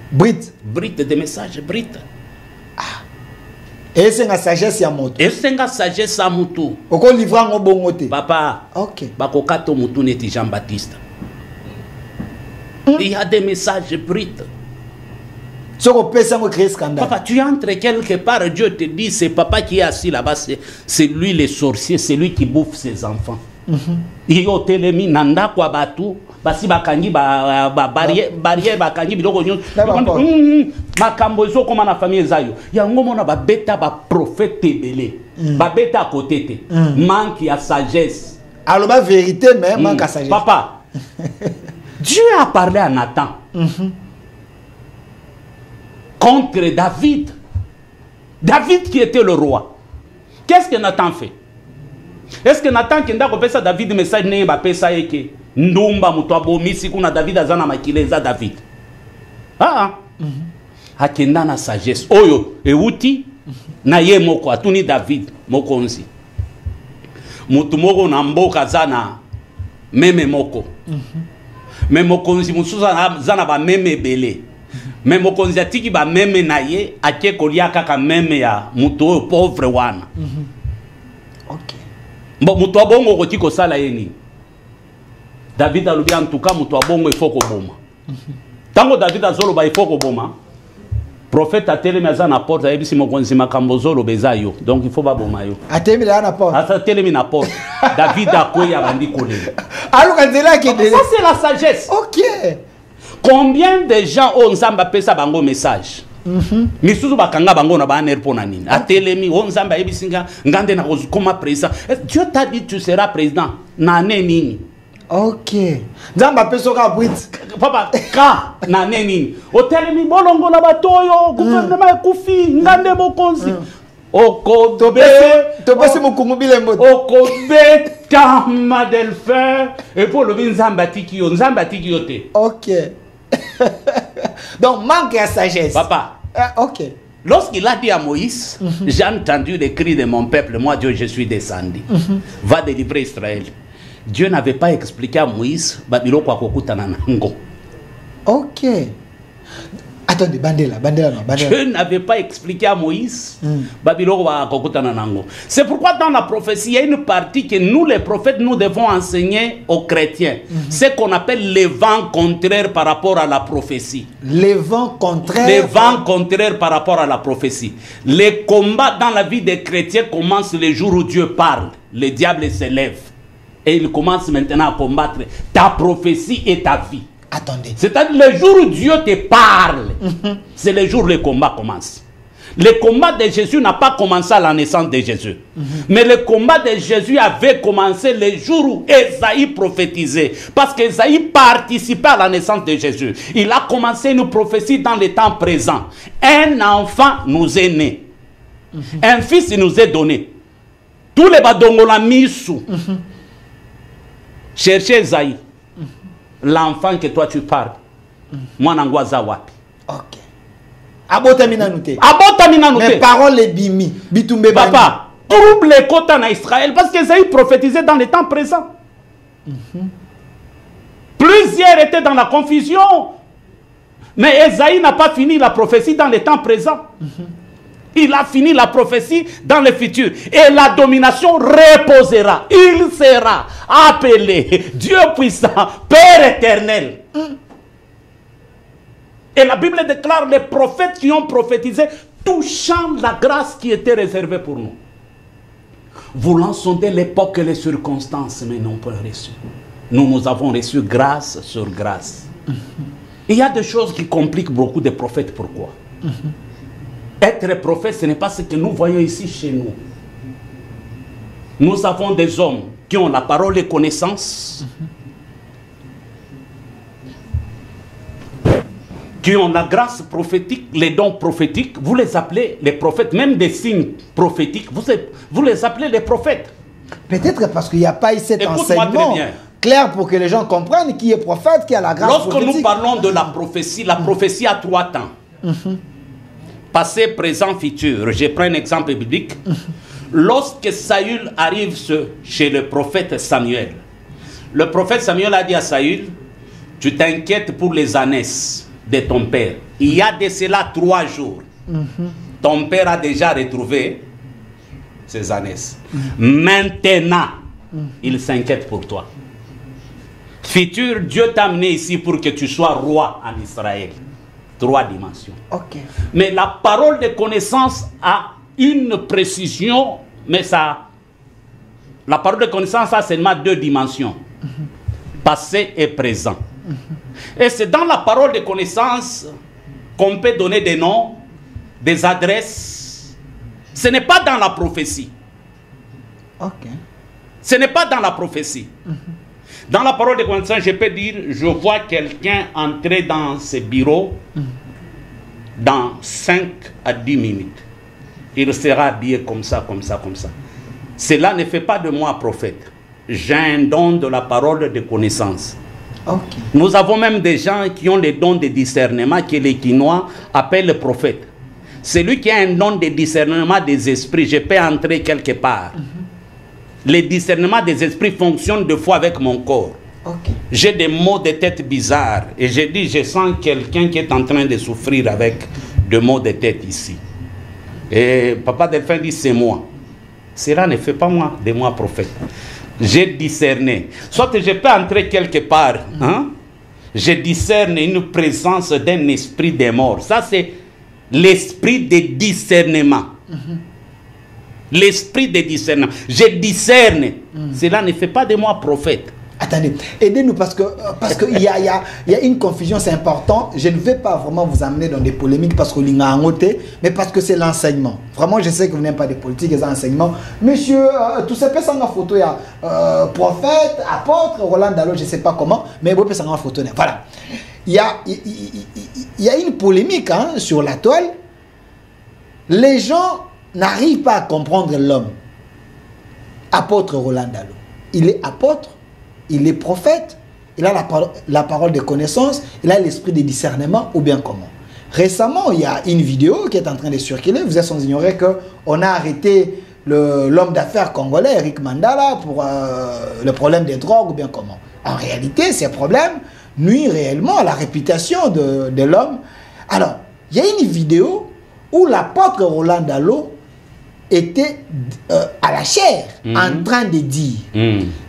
Brut? Brut, des messages brut. Et c'est la sagesse ya moto. Et c'est la sagesse ya moto. Oko livra ngo bongote. Papa. Bako kato moto neti Jean-Baptiste. Il y a des messages bruts. Papa, tu entres quelque part, Dieu te dit, c'est papa qui est assis là-bas, c'est lui le sorcier, c'est lui qui bouffe ses enfants. Il y a telemi nanda kwa batu, basi bakangi barrière bakangi biloko nyo. Makambo zo koma na famille zayo. Ya ngomona ba beta ba prophète Ebele. Ba beta à côté te. Manque ya sagesse. Alors la vérité mais manque à sagesse. Papa. Dieu a parlé à Nathan. Contre David. David qui était le roi. Qu'est-ce que Nathan fait? Est-ce que Nathan qui a fait David message n'est pas fait ça et que Ndumba mutoabo misi kuna David azana makileza David. Akenda na sagesse. Oyo euti na ye moko atuni David moko onzi. Mutu moko na mboka zana meme moko. Mais mokonzi musuza zana ba meme belé. Mais mokonzi atiki ba meme naye ake kolia kaka meme ya muto pauvre wana. OK. Bon muto abongo ko tiko sala yeni. David alobi en tout cas muto abongo il faut ko boma. Tango David azolo ba il faut ko boma. Prophète a télé mais na porte a ebisi mokonzi makambo zolo bezayo. Donc il faut ba boma yo. A télé na porte. A télé na porte. David a quoi ya bandi kolé. Alors quand c'est là qui ça c'est la sagesse. OK. Combien de gens ont Nzamba pesa bango message? Misuzu bakanga bango na ba ner pona nini. Atelemi on Nzamba ebisinga ngande na comme président. Dieu t'a dit tu seras président. Na nini? OK. Nzamba peso ka bwit. Papa ka na nini? Otelemi bolongo na batoyo gouvernement ekufi ngande mokonzi. Oko tobese mukungu bilembo. Oko beta madelfer et pour le Nzamba tiki yo te. OK. Donc manque à sagesse. Papa. OK. Lorsqu'il a dit à Moïse, j'ai entendu les cris de mon peuple, moi Dieu je suis descendu. Va délivrer Israël. Dieu n'avait pas expliqué à Moïse babilo kwa kokutana nango. OK. Attendez, bandela non. Dieu n'avait pas expliqué à Moïse babilo kwa kokutana nango. C'est pourquoi dans la prophétie, il y a une partie que nous les prophètes nous devons enseigner aux chrétiens. C'est qu'on appelle les vents contraires par rapport à la prophétie. Les vents contraires. Les vents contraires par rapport à la prophétie. Les combats dans la vie des chrétiens commencent le jour où Dieu parle. Le diable s'élève. Et il commence maintenant à combattre ta prophétie et ta vie. Attendez. C'est-à-dire le jour où Dieu te parle, c'est le jour où le combat commence. Le combat de Jésus n'a pas commencé à la naissance de Jésus. Mais le combat de Jésus avait commencé le jour où Ésaïe prophétisait. Parce qu'Ésaïe participait à la naissance de Jésus. Il a commencé une prophétie dans le temps présent. Un enfant nous est né. Un fils nous est donné. Tous les badongo la misou. Cherchez Esaïe, l'enfant que toi tu parles. Moi, n'angoisa wapi. OK. Abotamina nouté. Mes paroles les bimi. Bitumbe papa, trouble les quotas en Israël parce qu'Esaïe prophétisait dans le temps présent. Plusieurs étaient dans la confusion. Mais Esaïe n'a pas fini la prophétie dans le temps présent. Il a fini la prophétie dans le futur. Et la domination reposera. Il sera appelé Dieu puissant, Père éternel. Et la Bible déclare les prophètes qui ont prophétisé touchant la grâce qui était réservée pour nous. Voulant sonder l'époque et les circonstances, mais non pas reçu. Nous avons reçu grâce sur grâce. Il y a des choses qui compliquent beaucoup de prophètes. Pourquoi? Être prophète, ce n'est pas ce que nous voyons ici chez nous. Nous avons des hommes qui ont la parole et connaissance, qui ont la grâce prophétique, les dons prophétiques. Vous les appelez les prophètes, même des signes prophétiques. Vous les appelez les prophètes. Peut-être parce qu'il n'y a pas eu cet enseignement clair pour que les gens comprennent qui est prophète, qui a la grâce prophétique. Lorsque nous parlons de la prophétie a 3 temps. Passé, présent, futur. Je prends un exemple biblique. Lorsque Saül arrive chez le prophète Samuel, le prophète Samuel a dit à Saül, tu t'inquiètes pour les ânesses de ton père. Il y a de cela 3 jours. Ton père a déjà retrouvé ses ânesses. Maintenant, il s'inquiète pour toi. Futur, Dieu t'a amené ici pour que tu sois roi en Israël. 3 dimensions. Okay. Mais la parole de connaissance a une précision, mais ça, la parole de connaissance a seulement 2 dimensions. Passé et présent. Et c'est dans la parole de connaissance qu'on peut donner des noms, des adresses. Ce n'est pas dans la prophétie. Okay. Ce n'est pas dans la prophétie. Dans la parole de connaissance, je peux dire, je vois quelqu'un entrer dans ce bureau dans 5 à 10 minutes. Il sera habillé comme ça, comme ça, comme ça. Cela ne fait pas de moi prophète. J'ai un don de la parole de connaissance. Okay. Nous avons même des gens qui ont les dons de discernement que les Quinois appellent le prophète. Celui qui a un don de discernement des esprits, je peux entrer quelque part. Le discernement des esprits fonctionne 2 fois avec mon corps. J'ai des maux de tête bizarres. Et j'ai dit, je sens quelqu'un qui est en train de souffrir avec des maux de tête ici. Et Papa Delphin dit, c'est moi. Cela ne fait pas moi, de moi prophète. J'ai discerné. Soit je peux entrer quelque part, hein? Je discerne une présence d'un esprit des morts. Ça, c'est l'esprit de discernement. L'esprit de discernement. Je discerne. Cela ne fait pas de moi prophète. Attendez, aidez-nous parce qu'il y a une confusion, c'est important. Je ne vais pas vraiment vous amener dans des polémiques parce qu'on a noté, mais parce que c'est l'enseignement. Vraiment, je sais que vous n'aimez pas des politiques, des enseignements. Monsieur, tout ça peut s'en photo, il y a prophète, apôtre, Roland Dalo, je ne sais pas comment, mais vous pouvez s'en photo. Voilà. Il y a une polémique hein, sur la toile. Les gens n'arrivent pas à comprendre l'homme. Apôtre Roland Dalo. Il est apôtre. Il est prophète, il a la parole de connaissance, il a l'esprit de discernement ou bien comment. Récemment, il y a une vidéo qui est en train de circuler. Vous êtes sans ignorer qu'on a arrêté l'homme d'affaires congolais, Eric Mandala, pour le problème des drogues ou bien comment. En réalité, ces problèmes nuisent réellement à la réputation de l'homme. Alors, il y a une vidéo où l'apôtre Roland Dalo était à la chair en train de dire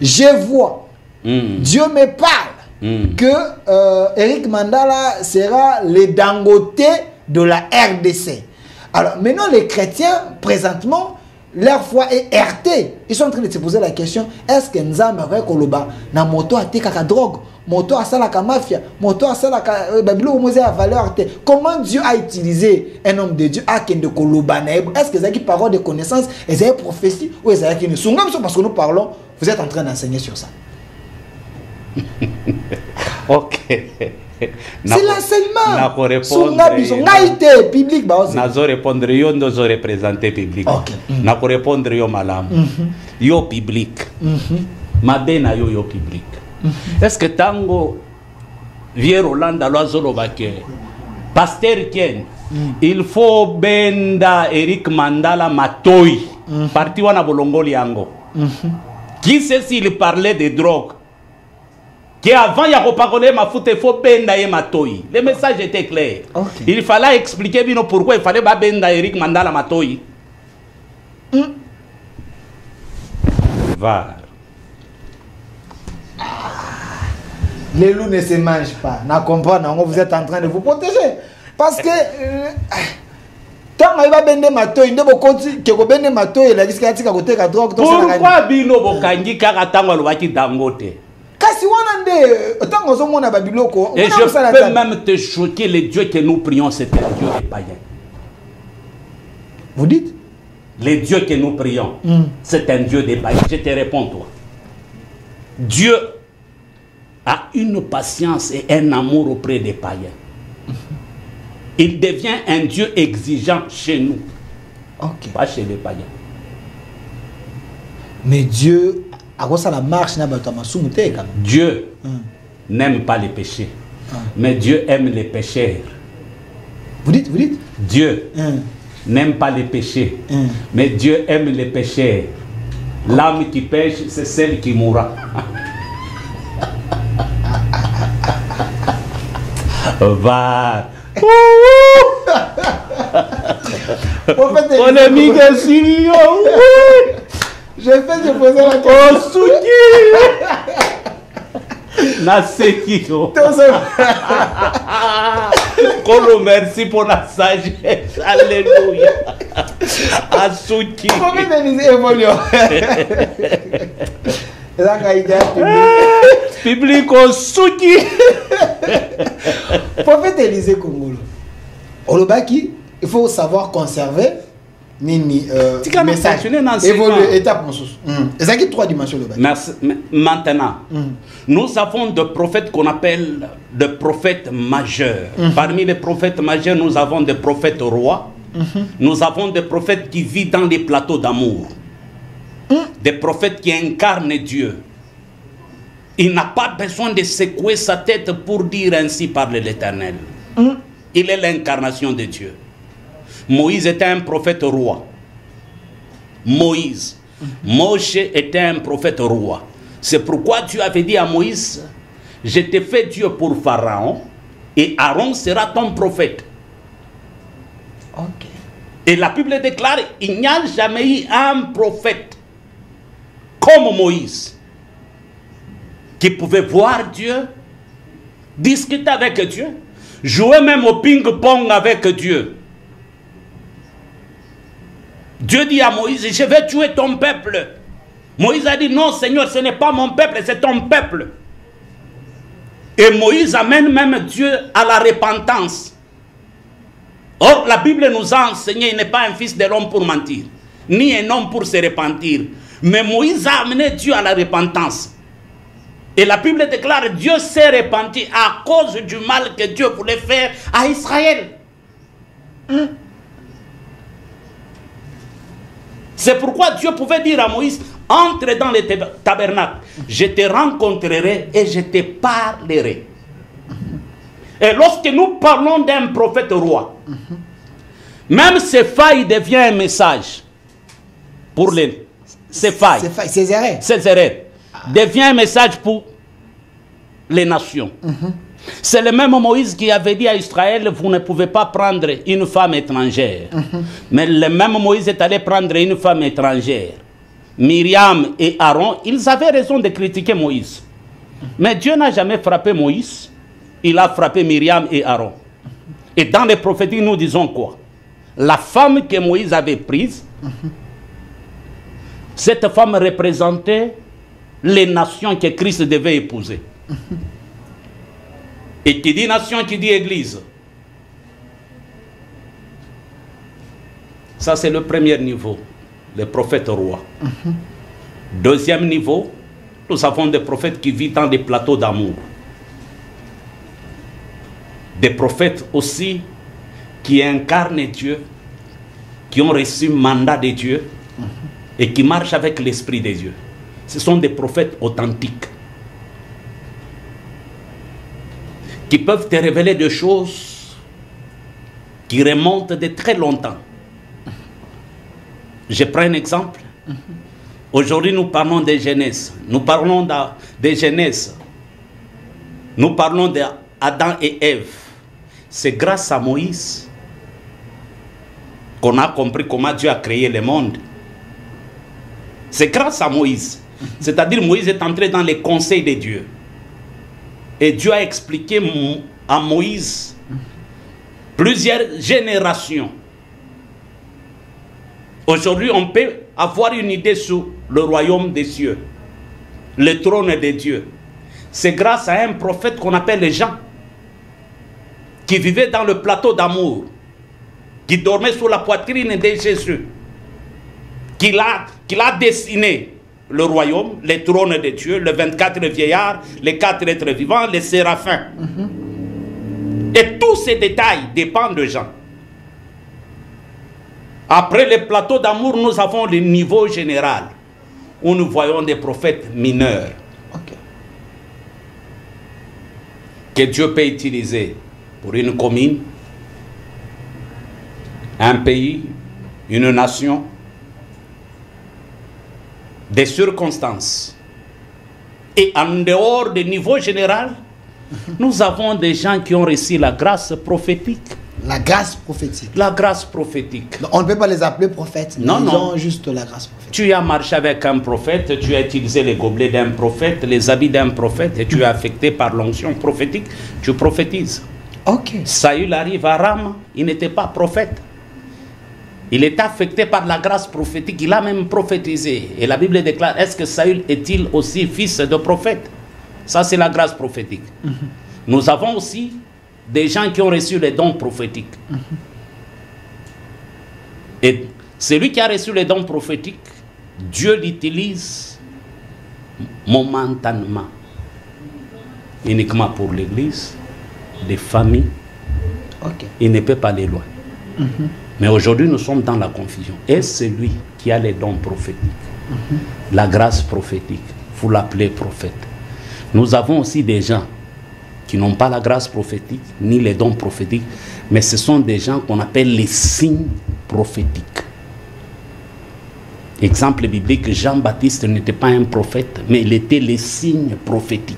je vois. Dieu me parle que Eric Mandala sera le Dangote de la RDC. Alors maintenant les chrétiens présentement leur foi est heurtée. Ils sont en train de se poser la question, est-ce que Nzambe avec Koloba na moto a tekaka drogue, moto a salaka mafia, moto a salaka babilo mose a valeur te. Comment Dieu a utilisé un homme de Dieu à kende Koloba na ebo? Est-ce que c'est qui parole de connaissance, est-ce que prophétie ou est-ce que nous parce que nous parlons, vous êtes en train d'enseigner sur ça. Ok. C'est l'enseignement. Nazo répondre yo ndozo représenter public. Nako répondre yo malam. Yo public. Mabena yo public. Est-ce que tango vieux Roland Dalo Baké pasteur Ken il faut benda Eric Mandala Matoyi parti wana bolongoli yango. Qui sait s'il parlait de drogue? Avant, il y a reparlé ma foute, il faut benda et Matoyi. Le message était clair. Il fallait expliquer pourquoi il fallait benda Eric Mandala Matoyi. Va. Les loups ne se mangent pas. N'a comprenez, vous êtes en train de vous protéger. Parce que tant que va bende Matoyi, ne beaucoup que bende Matoyi, la risque à côté de drogue. Pourquoi bino bokangi karatango lwaki Dangote? Et je peux même te choquer, le Dieu que nous prions, c'est un Dieu des païens. Vous dites? Le Dieu que nous prions, c'est un Dieu des païens. Je te réponds, toi. Dieu a une patience et un amour auprès des païens. Il devient un Dieu exigeant chez nous, pas chez les païens. Mais Dieu... Dieu n'aime pas les péchés, mais Dieu aime les pécheurs. Vous dites? Dieu n'aime pas les péchés, mais Dieu aime les pécheurs. L'âme qui pêche, c'est celle qui mourra. Va. Polémique Syrio. Je fais de poser la question. Nasekiro. Kolo, merci pour la sagesse. Alléluia. Asuki. Public Osuki. Prophète Élisée Kongolo. Olobaki, il faut savoir conserver. Message évoluer étape en sous. C'est qui 3 dimensions le maintenant nous avons des prophètes qu'on appelle des prophètes majeurs. Parmi les prophètes majeurs, nous avons des prophètes rois. Nous avons des prophètes qui vivent dans les plateaux d'amour. Des prophètes qui incarnent Dieu. Il n'a pas besoin de secouer sa tête pour dire ainsi parle l'Éternel. Il est l'incarnation de Dieu. Moïse était un prophète roi. Moshe était un prophète roi. C'est pourquoi Dieu avait dit à Moïse, je t'ai fait Dieu pour Pharaon et Aaron sera ton prophète. Ok. Et la Bible déclare, il n'y a jamais eu un prophète comme Moïse qui pouvait voir Dieu, discuter avec Dieu, jouer même au ping-pong avec Dieu. Dieu dit à Moïse, je vais tuer ton peuple. Moïse a dit, non Seigneur, ce n'est pas mon peuple, c'est ton peuple. Et Moïse amène même Dieu à la repentance. Or, la Bible nous a enseigné, il n'est pas un fils de l'homme pour mentir, ni un homme pour se repentir. Mais Moïse a amené Dieu à la repentance. Et la Bible déclare, Dieu s'est repenti à cause du mal que Dieu voulait faire à Israël. C'est pourquoi Dieu pouvait dire à Moïse, entre dans le tabernacle, je te rencontrerai et je te parlerai. Et lorsque nous parlons d'un prophète roi, même ces failles deviennent un message pour les... Ces failles, ces erreurs, devient un message pour les nations. C'est le même Moïse qui avait dit à Israël, vous ne pouvez pas prendre une femme étrangère. Mais le même Moïse est allé prendre une femme étrangère. Myriam et Aaron, ils avaient raison de critiquer Moïse. Mais Dieu n'a jamais frappé Moïse, il a frappé Myriam et Aaron. Et dans les prophéties, nous disons quoi? La femme que Moïse avait prise, cette femme représentait les nations que Christ devait épouser. Et qui dit nation, qui dit église. Ça, c'est le premier niveau, le prophète roi. Deuxième niveau, nous avons des prophètes qui vivent dans des plateaux d'amour. Des prophètes aussi qui incarnent Dieu, qui ont reçu le mandat de Dieu et qui marchent avec l'Esprit de Dieu. Ce sont des prophètes authentiques qui peuvent te révéler des choses qui remontent de très longtemps. Je prends un exemple. Aujourd'hui, nous parlons de Genèse. Nous parlons de Genèse. Nous parlons d'Adam et Ève. C'est grâce à Moïse qu'on a compris comment Dieu a créé le monde. C'est grâce à Moïse. C'est-à-dire Moïse est entré dans les conseils de Dieu. Et Dieu a expliqué à Moïse plusieurs générations. Aujourd'hui, on peut avoir une idée sur le royaume des cieux, le trône de Dieu. C'est grâce à un prophète qu'on appelle Jean, qui vivait dans le plateau d'amour, qui dormait sous la poitrine de Jésus, qu'il a dessiné le royaume, le trône de Dieu, les 24 vieillards, les 4 êtres vivants, les séraphins. Et tous ces détails dépendent de Jean. Après le plateau d'amour, nous avons le niveau général, où nous voyons des prophètes mineurs. Que Dieu peut utiliser pour une commune, un pays, une nation, des circonstances. Et en dehors du niveau général, nous avons des gens qui ont reçu la grâce prophétique. La grâce prophétique. La grâce prophétique. Donc, on ne peut pas les appeler prophètes. Non, ils non. ont juste la grâce prophétique. Tu as marché avec un prophète, tu as utilisé les gobelets d'un prophète, les habits d'un prophète, et tu es affecté par l'onction prophétique, tu prophétises. Ok. Saül arrive à Ram, il n'était pas prophète. Il est affecté par la grâce prophétique, il a même prophétisé. Et la Bible déclare, est-ce que Saül est-il aussi fils de prophète? Ça, c'est la grâce prophétique. Nous avons aussi des gens qui ont reçu les dons prophétiques. Et celui qui a reçu les dons prophétiques, Dieu l'utilise momentanément, uniquement pour l'Église, des familles. Il ne peut pas les loin. Mais aujourd'hui, nous sommes dans la confusion. Et celui qui a les dons prophétiques, la grâce prophétique, vous l'appelez prophète. Nous avons aussi des gens qui n'ont pas la grâce prophétique, ni les dons prophétiques, mais ce sont des gens qu'on appelle les signes prophétiques. Exemple biblique, Jean-Baptiste n'était pas un prophète, mais il était le signe prophétique.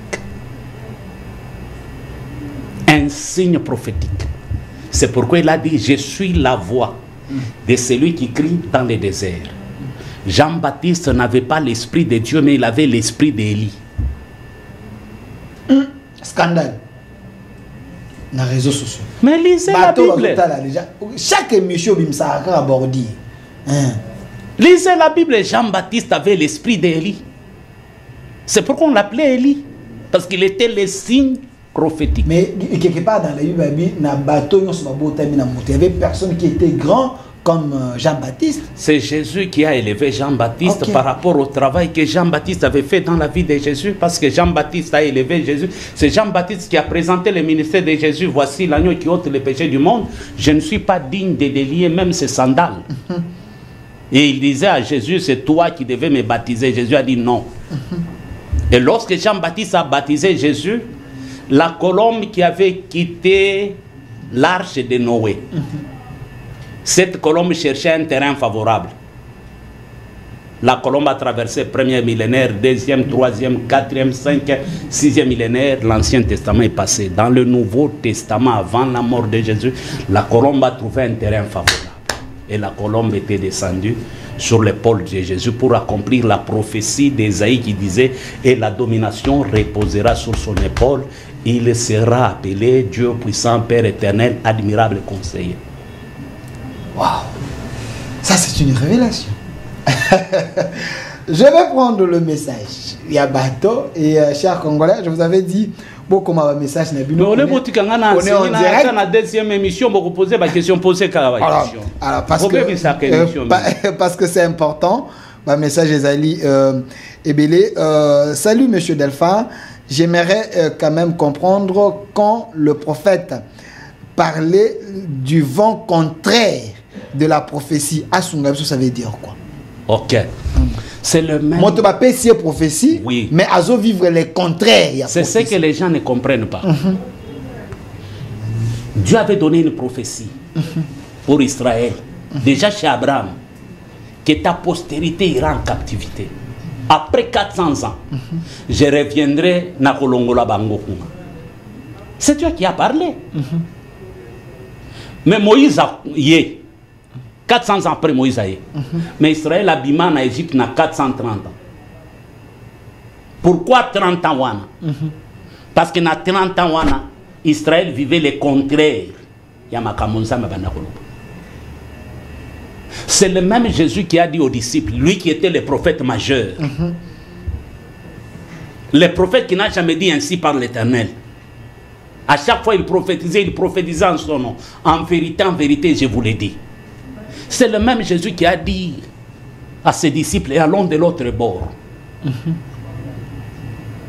Un signe prophétique. C'est pourquoi il a dit, je suis la voix de celui qui crie dans le désert. Jean-Baptiste n'avait pas l'esprit de Dieu, mais il avait l'esprit d'Élie. Scandale. Dans les réseaux sociaux. Mais lisez la Bible. Chaque émission, Bimsa a abordé. Lisez la Bible. Jean-Baptiste avait l'esprit d'Élie. C'est pourquoi on l'appelait Élie. Parce qu'il était le signe prophétique. Mais quelque part dans la Bible, il y avait personne qui était grand comme Jean-Baptiste. C'est Jésus qui a élevé Jean-Baptiste par rapport au travail que Jean-Baptiste avait fait dans la vie de Jésus. Parce que Jean-Baptiste a élevé Jésus. C'est Jean-Baptiste qui a présenté le ministère de Jésus. Voici l'agneau qui ôte les péchés du monde. Je ne suis pas digne de délier même ses sandales. Et il disait à Jésus, c'est toi qui devais me baptiser. Jésus a dit non. Et lorsque Jean-Baptiste a baptisé Jésus, la colombe qui avait quitté l'arche de Noé, cette colombe cherchait un terrain favorable. La colombe a traversé le premier millénaire, deuxième, troisième, quatrième, cinquième, sixième millénaire. L'Ancien Testament est passé. Dans le Nouveau Testament, avant la mort de Jésus, la colombe a trouvé un terrain favorable. Et la colombe était descendue sur l'épaule de Jésus pour accomplir la prophétie d'Ésaïe qui disait « Et la domination reposera sur son épaule. Il sera appelé Dieu puissant, Père éternel, admirable conseiller. » Waouh! Ça, c'est une révélation. Je vais prendre le message. Il y a bateau et chers Congolais, je vous avais dit beaucoup de messages. On est en direct. Dans la deuxième émission, vous posez ma question, posez alors, parce que c'est important. Ma message est Ali Ebele. Salut Monsieur Delphin. J'aimerais quand même comprendre quand le prophète parlait du vent contraire de la prophétie. Asungabso, ça veut dire quoi? Ok. C'est le même. Moi, tu vas payer prophétie, oui. Mais azo vivre les contraires. C'est ce que les gens ne comprennent pas. Dieu avait donné une prophétie pour Israël. Déjà chez Abraham, que ta postérité ira en captivité. Après 400 ans, je reviendrai na Kolongola Bangokuma. C'est Dieu qui a parlé. Mais Moïse a yé. 400 ans après Moïse a yé. Mais Israël a bimé en Égypte na 430 ans. Pourquoi 30 ans wana? Parce que na 30 ans wana, Israël vivait le contraire. C'est le même Jésus qui a dit aux disciples, lui qui était le prophète majeur. Le prophète qui n'a jamais dit ainsi par l'Éternel. À chaque fois il prophétisait en son nom. En vérité, je vous l'ai dit. C'est le même Jésus qui a dit à ses disciples, et allons de l'autre bord.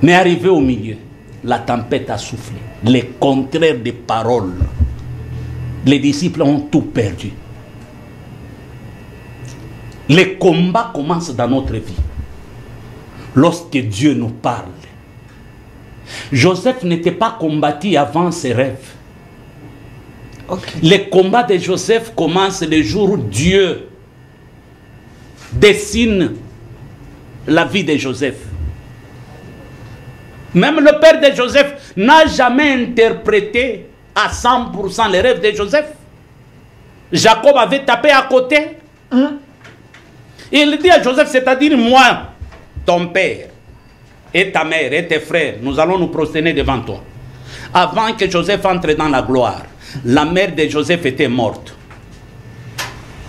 Mais arrivé au milieu, la tempête a soufflé. Le contraire des paroles. Les disciples ont tout perdu. Les combats commencent dans notre vie. Lorsque Dieu nous parle. Joseph n'était pas combattu avant ses rêves. Les combats de Joseph commencent le jour où Dieu dessine la vie de Joseph. Même le père de Joseph n'a jamais interprété à 100% les rêves de Joseph. Jacob avait tapé à côté. Il dit à Joseph, c'est-à-dire moi, ton père, et ta mère, et tes frères, nous allons nous prosterner devant toi. Avant que Joseph entre dans la gloire, la mère de Joseph était morte.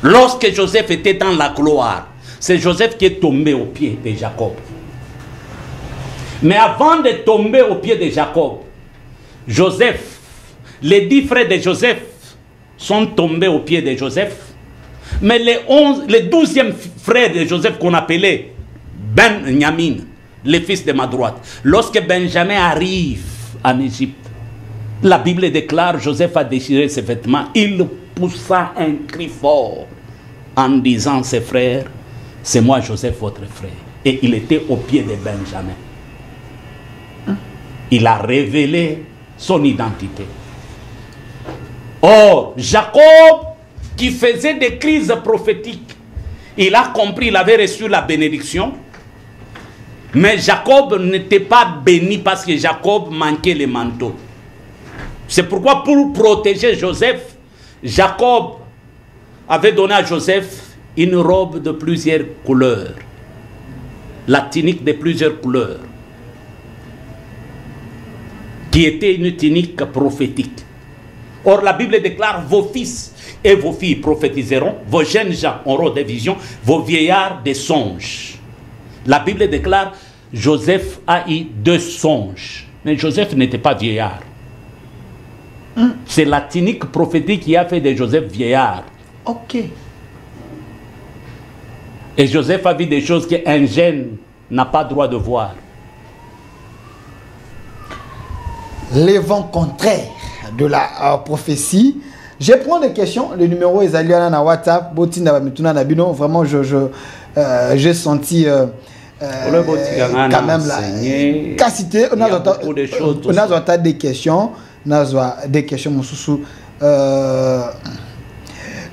Lorsque Joseph était dans la gloire, c'est Joseph qui est tombé aux pieds de Jacob. Mais avant de tomber aux pieds de Jacob, Joseph, les 10 frères de Joseph sont tombés aux pieds de Joseph. Mais le 12e frère de Joseph qu'on appelait Benjamin, le fils de ma droite, lorsque Benjamin arrive en Égypte, la Bible déclare, Joseph a déchiré ses vêtements, il poussa un cri fort en disant, ses frères, c'est moi Joseph, votre frère. Et il était au pied de Benjamin. Il a révélé son identité. Or, Jacob, qui faisait des crises prophétiques, Il a compris, il avait reçu la bénédiction. Mais Jacob n'était pas béni parce que Jacob manquait les manteaux. C'est pourquoi pour protéger Joseph, Jacob avait donné à Joseph une robe de plusieurs couleurs. La tunique de plusieurs couleurs. Qui était une tunique prophétique. Or la Bible déclare, vos fils et vos filles prophétiseront, vos jeunes gens auront des visions, vos vieillards des songes. La Bible déclare, Joseph a eu 2 songes. Mais Joseph n'était pas vieillard. C'est la tunique prophétique qui a fait de Joseph vieillard. Ok. Et Joseph a vu des choses qu'un jeune n'a pas droit de voir. Les vents contraires de la prophétie. Je prends des questions. Le numéro est allé à WhatsApp. Vraiment, j'ai senti quand même la qualité. On a des questions. On a des questions.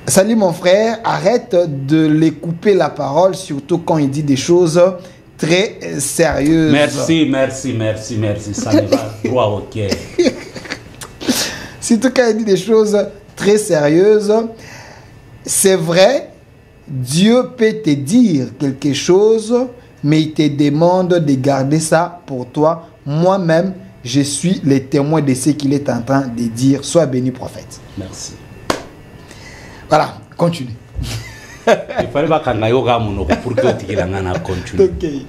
Salut mon frère, arrête de les couper la parole, surtout quand il dit des choses très sérieuses. Merci. Ça me va droit au cœur. Surtout quand il dit des choses très sérieuses. C'est vrai, Dieu peut te dire quelque chose, mais il te demande de garder ça pour toi. Moi-même, je suis le témoin de ce qu'il est en train de dire. Sois béni, prophète. Merci. Voilà, continue. Il fallait pas qu'on aille au Gamono pour que tu continue. Okay.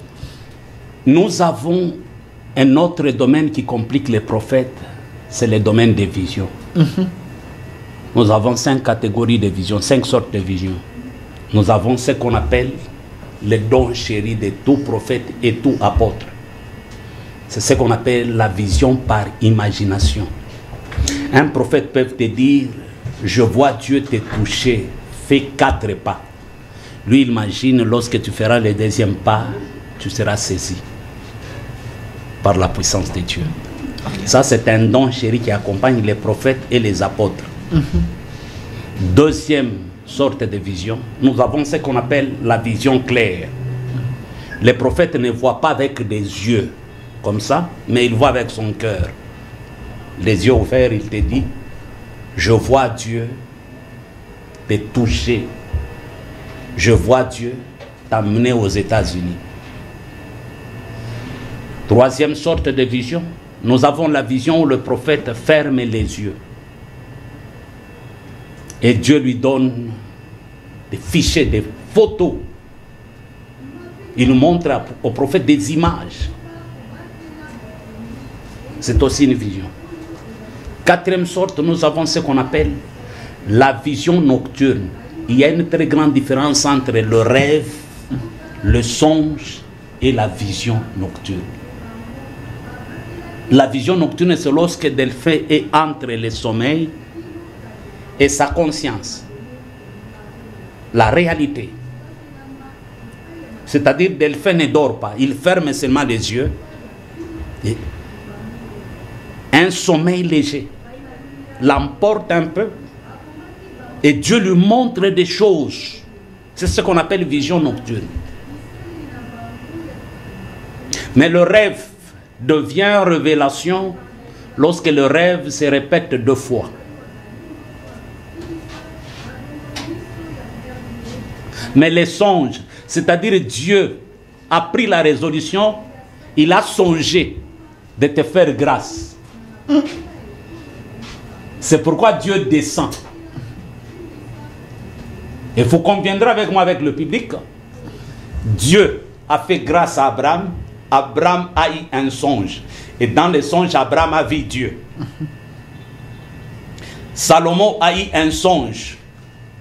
Nous avons un autre domaine qui complique les prophètes, c'est le domaine des visions. Nous avons 5 catégories de visions, 5 sortes de visions. Nous avons ce qu'on appelle les dons chéris de tout prophète et tout apôtre. C'est ce qu'on appelle la vision par imagination. Un prophète peut te dire, je vois Dieu te toucher, fais 4 pas. Lui, il imagine, lorsque tu feras le 2e pas, tu seras saisi par la puissance de Dieu. Ça, c'est un don chéri qui accompagne les prophètes et les apôtres. Deuxième sorte de vision, nous avons ce qu'on appelle la vision claire. Les prophètes ne voient pas avec des yeux comme ça, mais il voit avec son cœur. Les yeux ouverts, il te dit, je vois Dieu te toucher. Je vois Dieu t'amener aux États-Unis. Troisième sorte de vision, nous avons la vision où le prophète ferme les yeux. Et Dieu lui donne des fichiers, des photos. Il nous montre au prophète des images. C'est aussi une vision. Quatrième sorte, nous avons ce qu'on appelle la vision nocturne. Il y a une très grande différence entre le rêve, le songe et la vision nocturne. La vision nocturne, c'est lorsque Delphin est entre le sommeil et sa conscience. La réalité. C'est-à-dire Delphin ne dort pas, il ferme seulement les yeux. Et un sommeil léger l'emporte un peu et Dieu lui montre des choses. C'est ce qu'on appelle vision nocturne. Mais le rêve devient révélation lorsque le rêve se répète 2 fois. Mais les songes, c'est-à-dire Dieu a pris la résolution, il a songé de te faire grâce. C'est pourquoi Dieu descend. Et vous conviendrez avec moi, avec le public, Dieu a fait grâce à Abraham. Abraham a eu un songe. Et dans le songe, Abraham a vu Dieu. Salomon a eu un songe.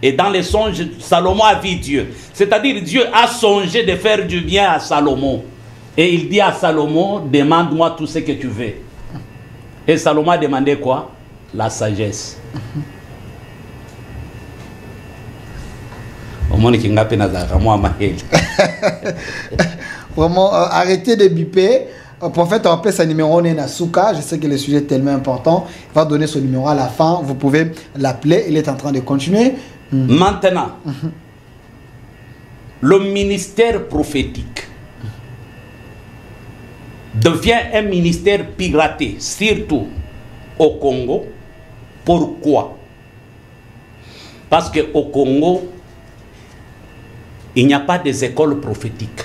Et dans le songe, Salomon a vu Dieu. C'est-à-dire, Dieu a songé de faire du bien à Salomon. Et il dit à Salomon, demande-moi tout ce que tu veux. Et Salomon a demandé quoi? La sagesse. Vraiment, arrêtez de biper. Prophète, rappelez sa numéro Nasuka. Je sais que le sujet est tellement important. Il va donner son numéro à la fin. Vous pouvez l'appeler. Il est en train de continuer. Maintenant, le ministère prophétique devient un ministère piraté, surtout au Congo. Pourquoi? Parce qu'au Congo, il n'y a pas des écoles prophétiques.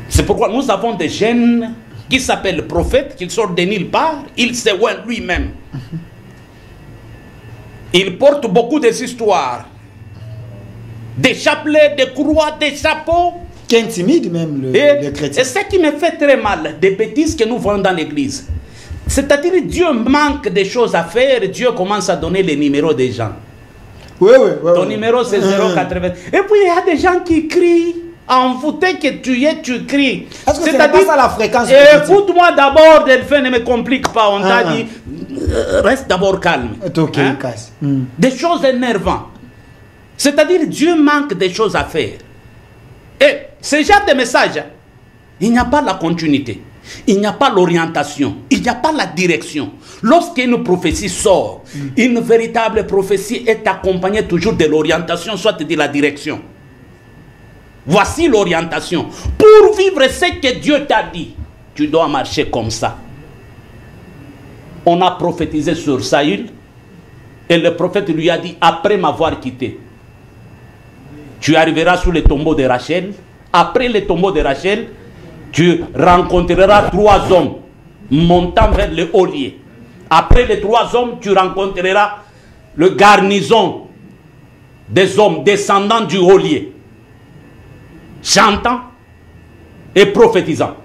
C'est pourquoi nous avons des jeunes qui s'appellent prophètes, qui sortent de nulle part, il se voit lui-même. Il porte beaucoup des histoires, des chapelets, des croix, des chapeaux. Qui intimide même le chrétien. Et ce qui me fait très mal, des bêtises que nous voyons dans l'église. C'est-à-dire que Dieu manque de choses à faire, Dieu commence à donner les numéros des gens. Oui. Ton numéro c'est 080. Et puis il y a des gens qui crient, envoûté que tu es, tu cries. Est-ce que c'est pas ça la fréquence? Écoute-moi d'abord, Delphin, ne me complique pas, on t'a dit, reste d'abord calme. Okay, hein? Des choses énervantes. C'est-à-dire Dieu manque de choses à faire. Et ce genre de message, il n'y a pas la continuité, il n'y a pas l'orientation, il n'y a pas la direction. Lorsqu'une prophétie sort, une véritable prophétie est accompagnée toujours de l'orientation, soit de la direction. Voici l'orientation. Pour vivre ce que Dieu t'a dit, tu dois marcher comme ça. On a prophétisé sur Saül et le prophète lui a dit, après m'avoir quitté, tu arriveras sous le tombeau de Rachel. Après le tombeau de Rachel, tu rencontreras 3 hommes montant vers le haut lieu. Après les 3 hommes, tu rencontreras le garnison des hommes descendant du haut lieu, chantant et prophétisant.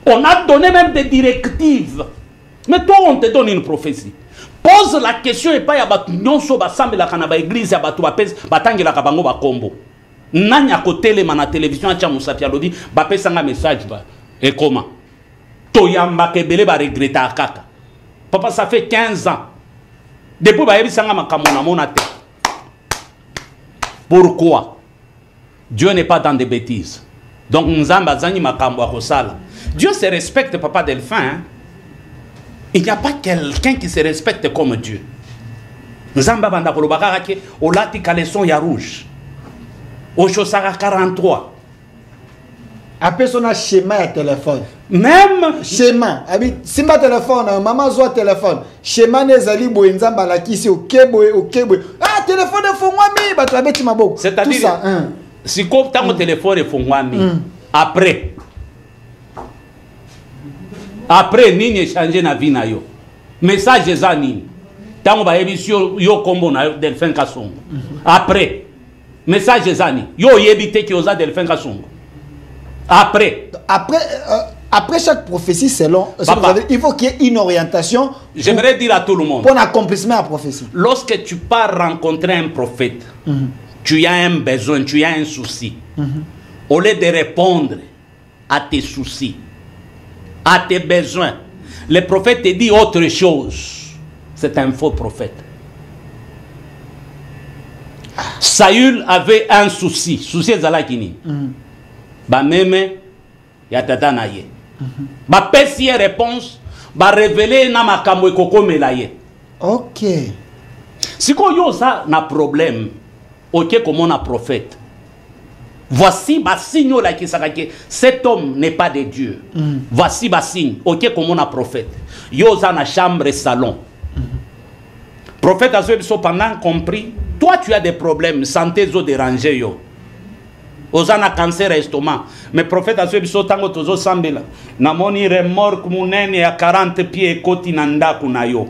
On a donné même des directives. Mais toi, on te donne une prophétie. Pose la question et pas y'a nyonso basambe la kanaba église ya batu bapes batangi la kabango ba kombo. Nanya kotele mana télévision acha musapia lodi bapesa nga message ba. Et comment? Toyamba kebele ba regreta kaka. Papa, ça fait 15 ans. Depuis ba yebisa nga makamona monate. Pourquoi? Dieu n'est pas dans des bêtises. Donc nzamba zani makambo akosala. Dieu se respecte, papa Delphin. Hein? Il n'y a pas quelqu'un qui se respecte comme Dieu. Nzamba banda kolobaka ke olati caleçon ya rouge. Oshosaka 43. Après son schéma et téléphone. Même schéma. Simba téléphone, maman zoa téléphone. Schéma nezali bo nzamba la kisi okebo. Ah téléphone fongwami ba tabeti maboko. C'est-à-dire ça, si ko tango téléphone fongwami après nini changer na vie na yo. Message za nini. Tango ba ebisio yo kombo na Delphin Kasongo. Après message za nini. Yo yebite ki oza Delphin Kasongo. Après chaque prophétie selon il faut qu'il y ait une orientation. J'aimerais dire à tout le monde pour l'accomplissement de la prophétie. Lorsque tu pars rencontrer un prophète, tu as un besoin, tu as un souci. Au lieu de répondre à tes soucis, à tes besoins, le prophète te dit autre chose. C'est un faux prophète. Saül avait un souci. Souci zalakini. Ba meme ya tata na ye. Ba pesi réponse, ba révéler na makambo ekoko melaye. OK. Si ko yo ça na problème, OK comme on a prophète. Voici ma signe là qui s'arrête. Cet homme n'est pas de Dieu. Voici ma signe. OK comme on a prophète. Yo ça na chambre et salon. Prophète a cependant compris. Toi tu as des problèmes, santé zo déranger yo. Ozana cancer estomac. Mais prophète a cependant tango tozo sambela. Namoni remorque munene ya 40 pieds koti nanda kunayo.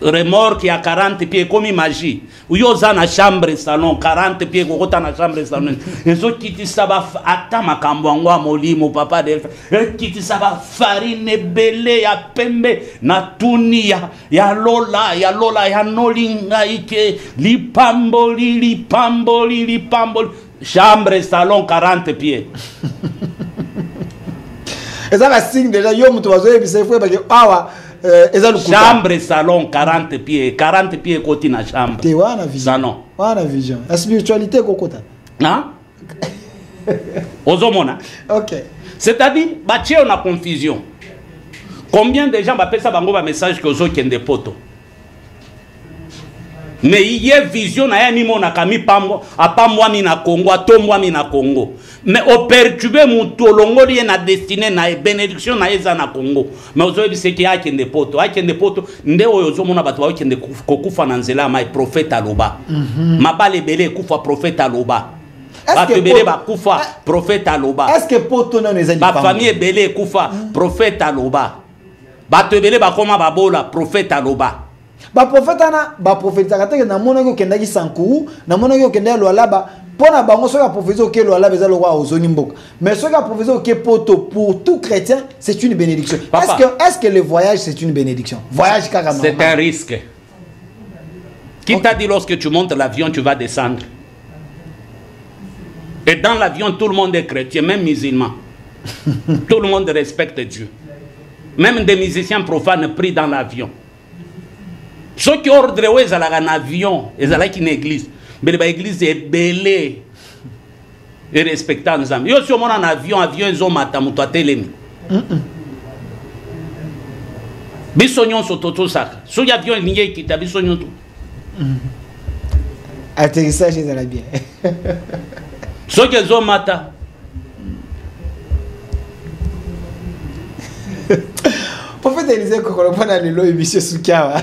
Remorque ya 40 pieds comme magie. Uyo zana chambre salon 40 pieds kokota na chambre salon. Ezo kiti saba ata makambo angwa molimo papa Delphin. Kiti saba farine belé ya pembe na tuni ya lola ya nolinga ike lipamboli. Chambre salon 40 pieds. Et ça va signe déjà yo mutu bazoye bise fwe baki awa chambre salon 40 pieds côté na chambre. Te wana vision. Salon. Wana vision. La spiritualité kokota. Hein? Ozomona. OK. C'est-à-dire batie on a confusion. Combien de gens appellent ça bango ba message que ozo kende poto. Mais il y a vision na yani mona kami pambo apamwa mi na Congo atomwa mi na Congo. Mais au perturber mon tolongo li na destiné na bénédiction na eza na Congo. Mais ozo bi seki akende poto nde ozo mona bato ba kende kokufa na nzela ma prophète aloba. Mabale belé kufa prophète aloba. Bato belé ba kufa prophète aloba. Est-ce que poto non ezali ba famille belé kufa prophète aloba. Bato belé ba koma babola prophète aloba. Ba prophète akateke na mona ko kenda ki sankuru na mona ko kenda lo alaba pona bango so ka prophétie ke lo alaba ezalo wa ozoni mboka mais so ka prophétie ke poto pour tout chrétien c'est une bénédiction. Est-ce que le voyage c'est une bénédiction? Voyage carrément. C'est un risque. Qui t'a dit lorsque tu montes l'avion tu vas descendre? Et dans l'avion tout le monde est chrétien, même musulman. Tout le monde respecte Dieu. Même des musiciens profanes prient dans l'avion. Ceux qui ordrent un avion, ils ont une église. Mais l'église est belée et respectant nos amis. Yo, si on a un avion, ils ont matamuto à télémi. Bisognon sototo saka. Si l'avion est lié, qui t'a bisognon tout. Atterrissage est dans la bien. Ceux qui ont mata. Prophète Élisée kokolopa le lo émission Soukiawa.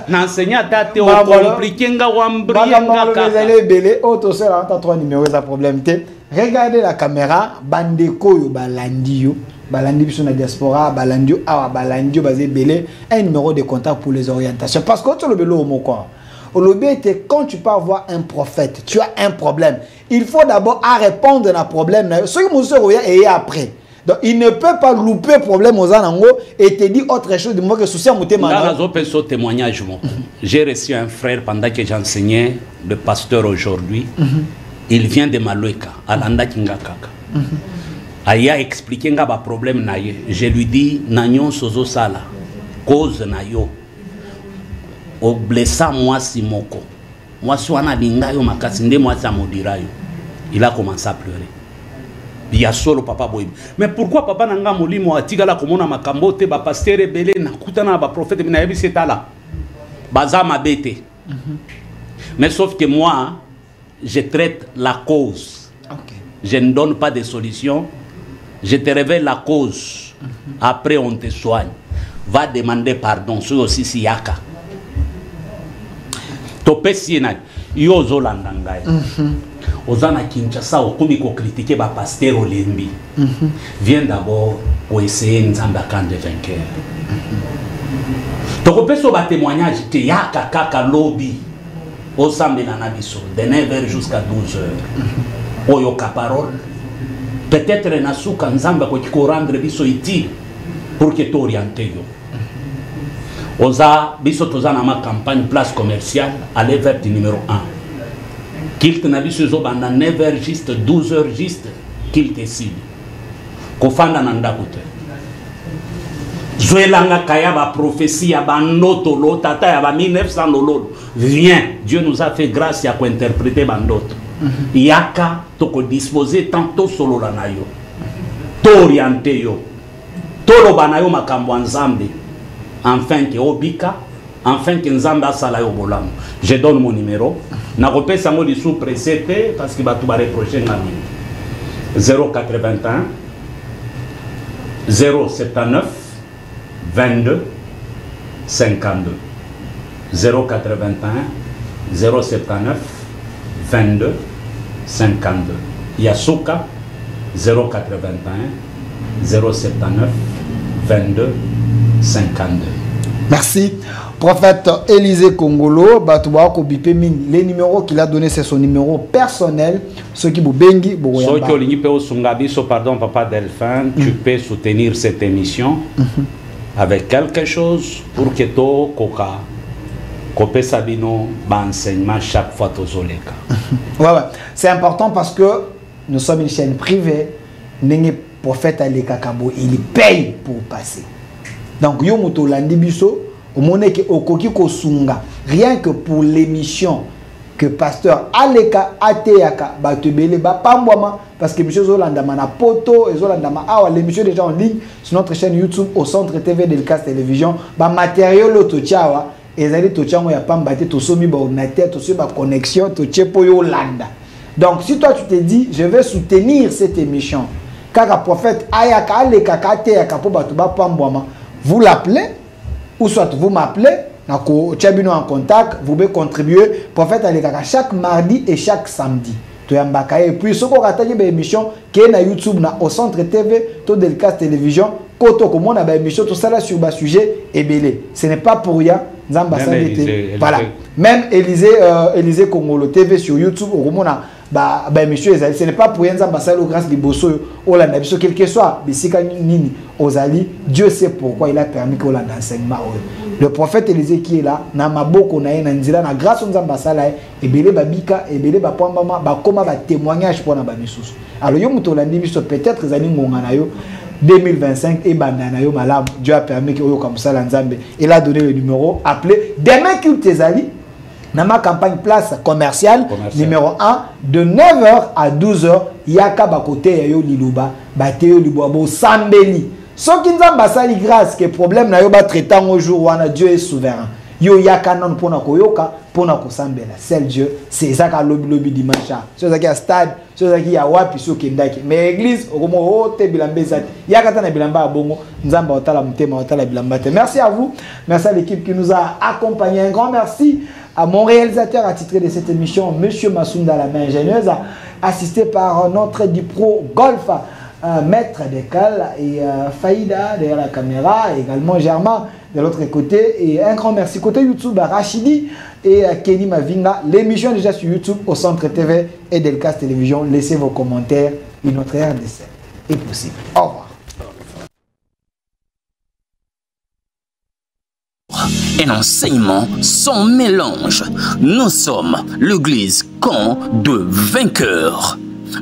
N'enseignant tate au compliqué nga wambrienga kaka. Vous belé auto seul en 3 numéros ça problème té. Regardez la caméra bandeko yo balandi yo. Balandi biso na diaspora balandi awa balandi yo basé belé un numéro de contact pour les orientations parce que tu le belo au quoi. Au lobby était quand tu pars voir un prophète, tu as un problème. Il faut d'abord à répondre à un problème. Ce que mon soeur et après. Donc il ne peut pas louper problème aux anango et te dire autre chose de moi que souci à mon témoignage. J'ai reçu un frère pendant que j'enseignais, le pasteur aujourd'hui. Il vient de Maloueka, à Landa Kingakaka. Il a expliqué un problème. Je lui dis, Nanyon Sozo Sala, cause Nayo. O blessa moi Simoko. Moi, si on a l'ingayo makasinde, moi, ça modirayo. Il a commencé à pleurer. Bien solo papa boy. Mais pourquoi papa nanga molimo atigala komona makambo te ba pasteur belé na kutana ba prophète na yebi setala. Baza mabete. Mais sauf que moi je traite la cause. Okay. Je ne donne pas de solution. Je te révèle la cause. Après on te soigne. Va demander pardon sur aussi si yaka. Topé siena yo zolandanga. Ozana Kinshasa okumi ko critiquer ba pasteur Olembi. Viens d'abord pour essayer nzamba camp de vainqueur. Toko peso ba témoignage te yaka kaka lobby au samedi na biso de 9h jusqu'à 12h. Oyo ka parole. Peut-être na suka nzamba ko kiko rendre biso iti pour que t'orienter yo. Oza biso tozana ma campagne place commerciale aller vers du numéro 1. Qu'il te n'a vu ce jour, 9h juste, 12h juste, qu'il te cible. Kofanda nanda koute. Zoelanga kaya ba prophétie ya ba noto lo tata ya ba 1900 lolo. Viens, Dieu nous a fait grâce ya ko interpréter ba noto. Yaka toko disposer tantôt solo la nayo. To orienter yo. Tolo banayo makambo nzambe. Enfin que obika, enfin que nzambe asala yo bolamu. Je donne mon numéro. Na repé sango di sous précédé parce que ba tout ba reprocher ngami 081 079 22 52 081 079 22 52 Yasuka 081 079 22 52. Merci. Prophète Élisée Kongolo, les numéros qu'il a donné, c'est son numéro personnel. Ceux qui vous bengi, ceux qui ont pardon, papa Delphin, tu peux soutenir cette émission avec quelque chose pour que tu Kopé Sabino, enseignement chaque fois aux Oleka. Ouais. C'est important parce que nous sommes une chaîne privée. N'est prophète Aleka Kabo, il paye pour passer. Donc, Yomoto Landibiso. Rien que pour l'émission que pasteur Aleka Ateaka Batebele Bapamwama parce que monsieur Zolandama na poto et Zolandama l'émission déjà en ligne sur notre chaîne YouTube au centre TV de Delcas Télévision ba matériel autotiawa ezali to chango ya pamba te to somi ba ordinateur to somi ba connexion to chepo yo landa. Donc si toi tu te dis je vais soutenir cette émission kaka prophète ayaka aleka kate ya kapo bato ba pambwama, vous l'appelez ou soit vous m'appelez nako tchabino en contact, vous pouvez contribuer prophète aleka chaque mardi et chaque samedi. Et puis, ce qu'on a une émission qui est na YouTube, na au Centre TV, tout Delcast Télévision, koto comme on a une émission, tout ça là sur le sujet est belé. Ce n'est pas pour rien. Voilà. Même Élysée Congolo TV sur YouTube, on a une émission, ce n'est pas pour rien. Zambasalo grâce liboso, Olanda, quel que soit, bisika nini, Ozali, Dieu sait pourquoi il a permis qu'on a d'enseignement. Le prophète Élysée qui est là, na maboko na ye na nzila na grâce on zambasala et belé babika et belé ba pambama ba koma ba témoignage pour na ba misusu. Alors yo mutolandi biso peut-être zani ngonga na yo 2025 et bandana yo malam, Dieu a permis que yo comme ça la Nzambe. Il a donné le numéro, appelé demain culte ezali na ma campagne place commerciale. Numéro 1 de 9h à 12h yaka ba côté ya yo liluba ba te yo libo bo sambeli. Ce qui nous a basali grâce que problème na yo ba traitant au jour wana Dieu est souverain. Yo yaka non pona koyoka pona kosambela. Seul Dieu, c'est ça ka lobby dimanche. C'est ça qui a stade, c'est ça qui a wapi so kendaki. Mais église okomo ote bilamba zati. Yaka ta na bilamba bongo, nzamba otala mutema otala bilamba te. Merci à vous. Merci à l'équipe qui nous a accompagnés. Un grand merci à mon réalisateur attitré de cette émission, Monsieur Massounda, la main ingénieuse, assisté par notre Dipro Golf. Maître Dekal et Faïda derrière la caméra, et également Germain de l'autre côté, et un grand merci côté YouTube à Rachidi et Kenny Mavinga. L'émission est déjà sur YouTube au Centre TV et Delcast Télévision. Laissez vos commentaires et notre RDC est possible. Au revoir. Un enseignement sans mélange. Nous sommes l'église camp de vainqueurs.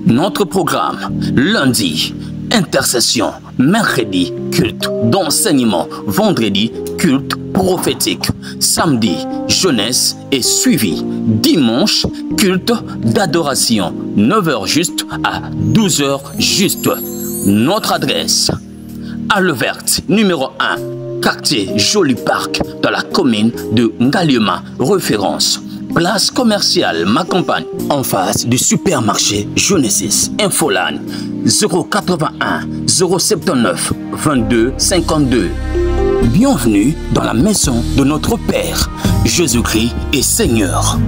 Notre programme, lundi, intercession, mercredi, culte d'enseignement, vendredi, culte prophétique, samedi, jeunesse et suivi, dimanche, culte d'adoration, 9h juste à 12h juste. Notre adresse, Halle Verte, numéro 1, quartier Joli Parc, dans la commune de Ngaliema, référence. Place commerciale Ma Campagne, en face du supermarché Genesis. Infoline 081 079 22 52. Bienvenue dans la maison de notre Père. Jésus-Christ est Seigneur.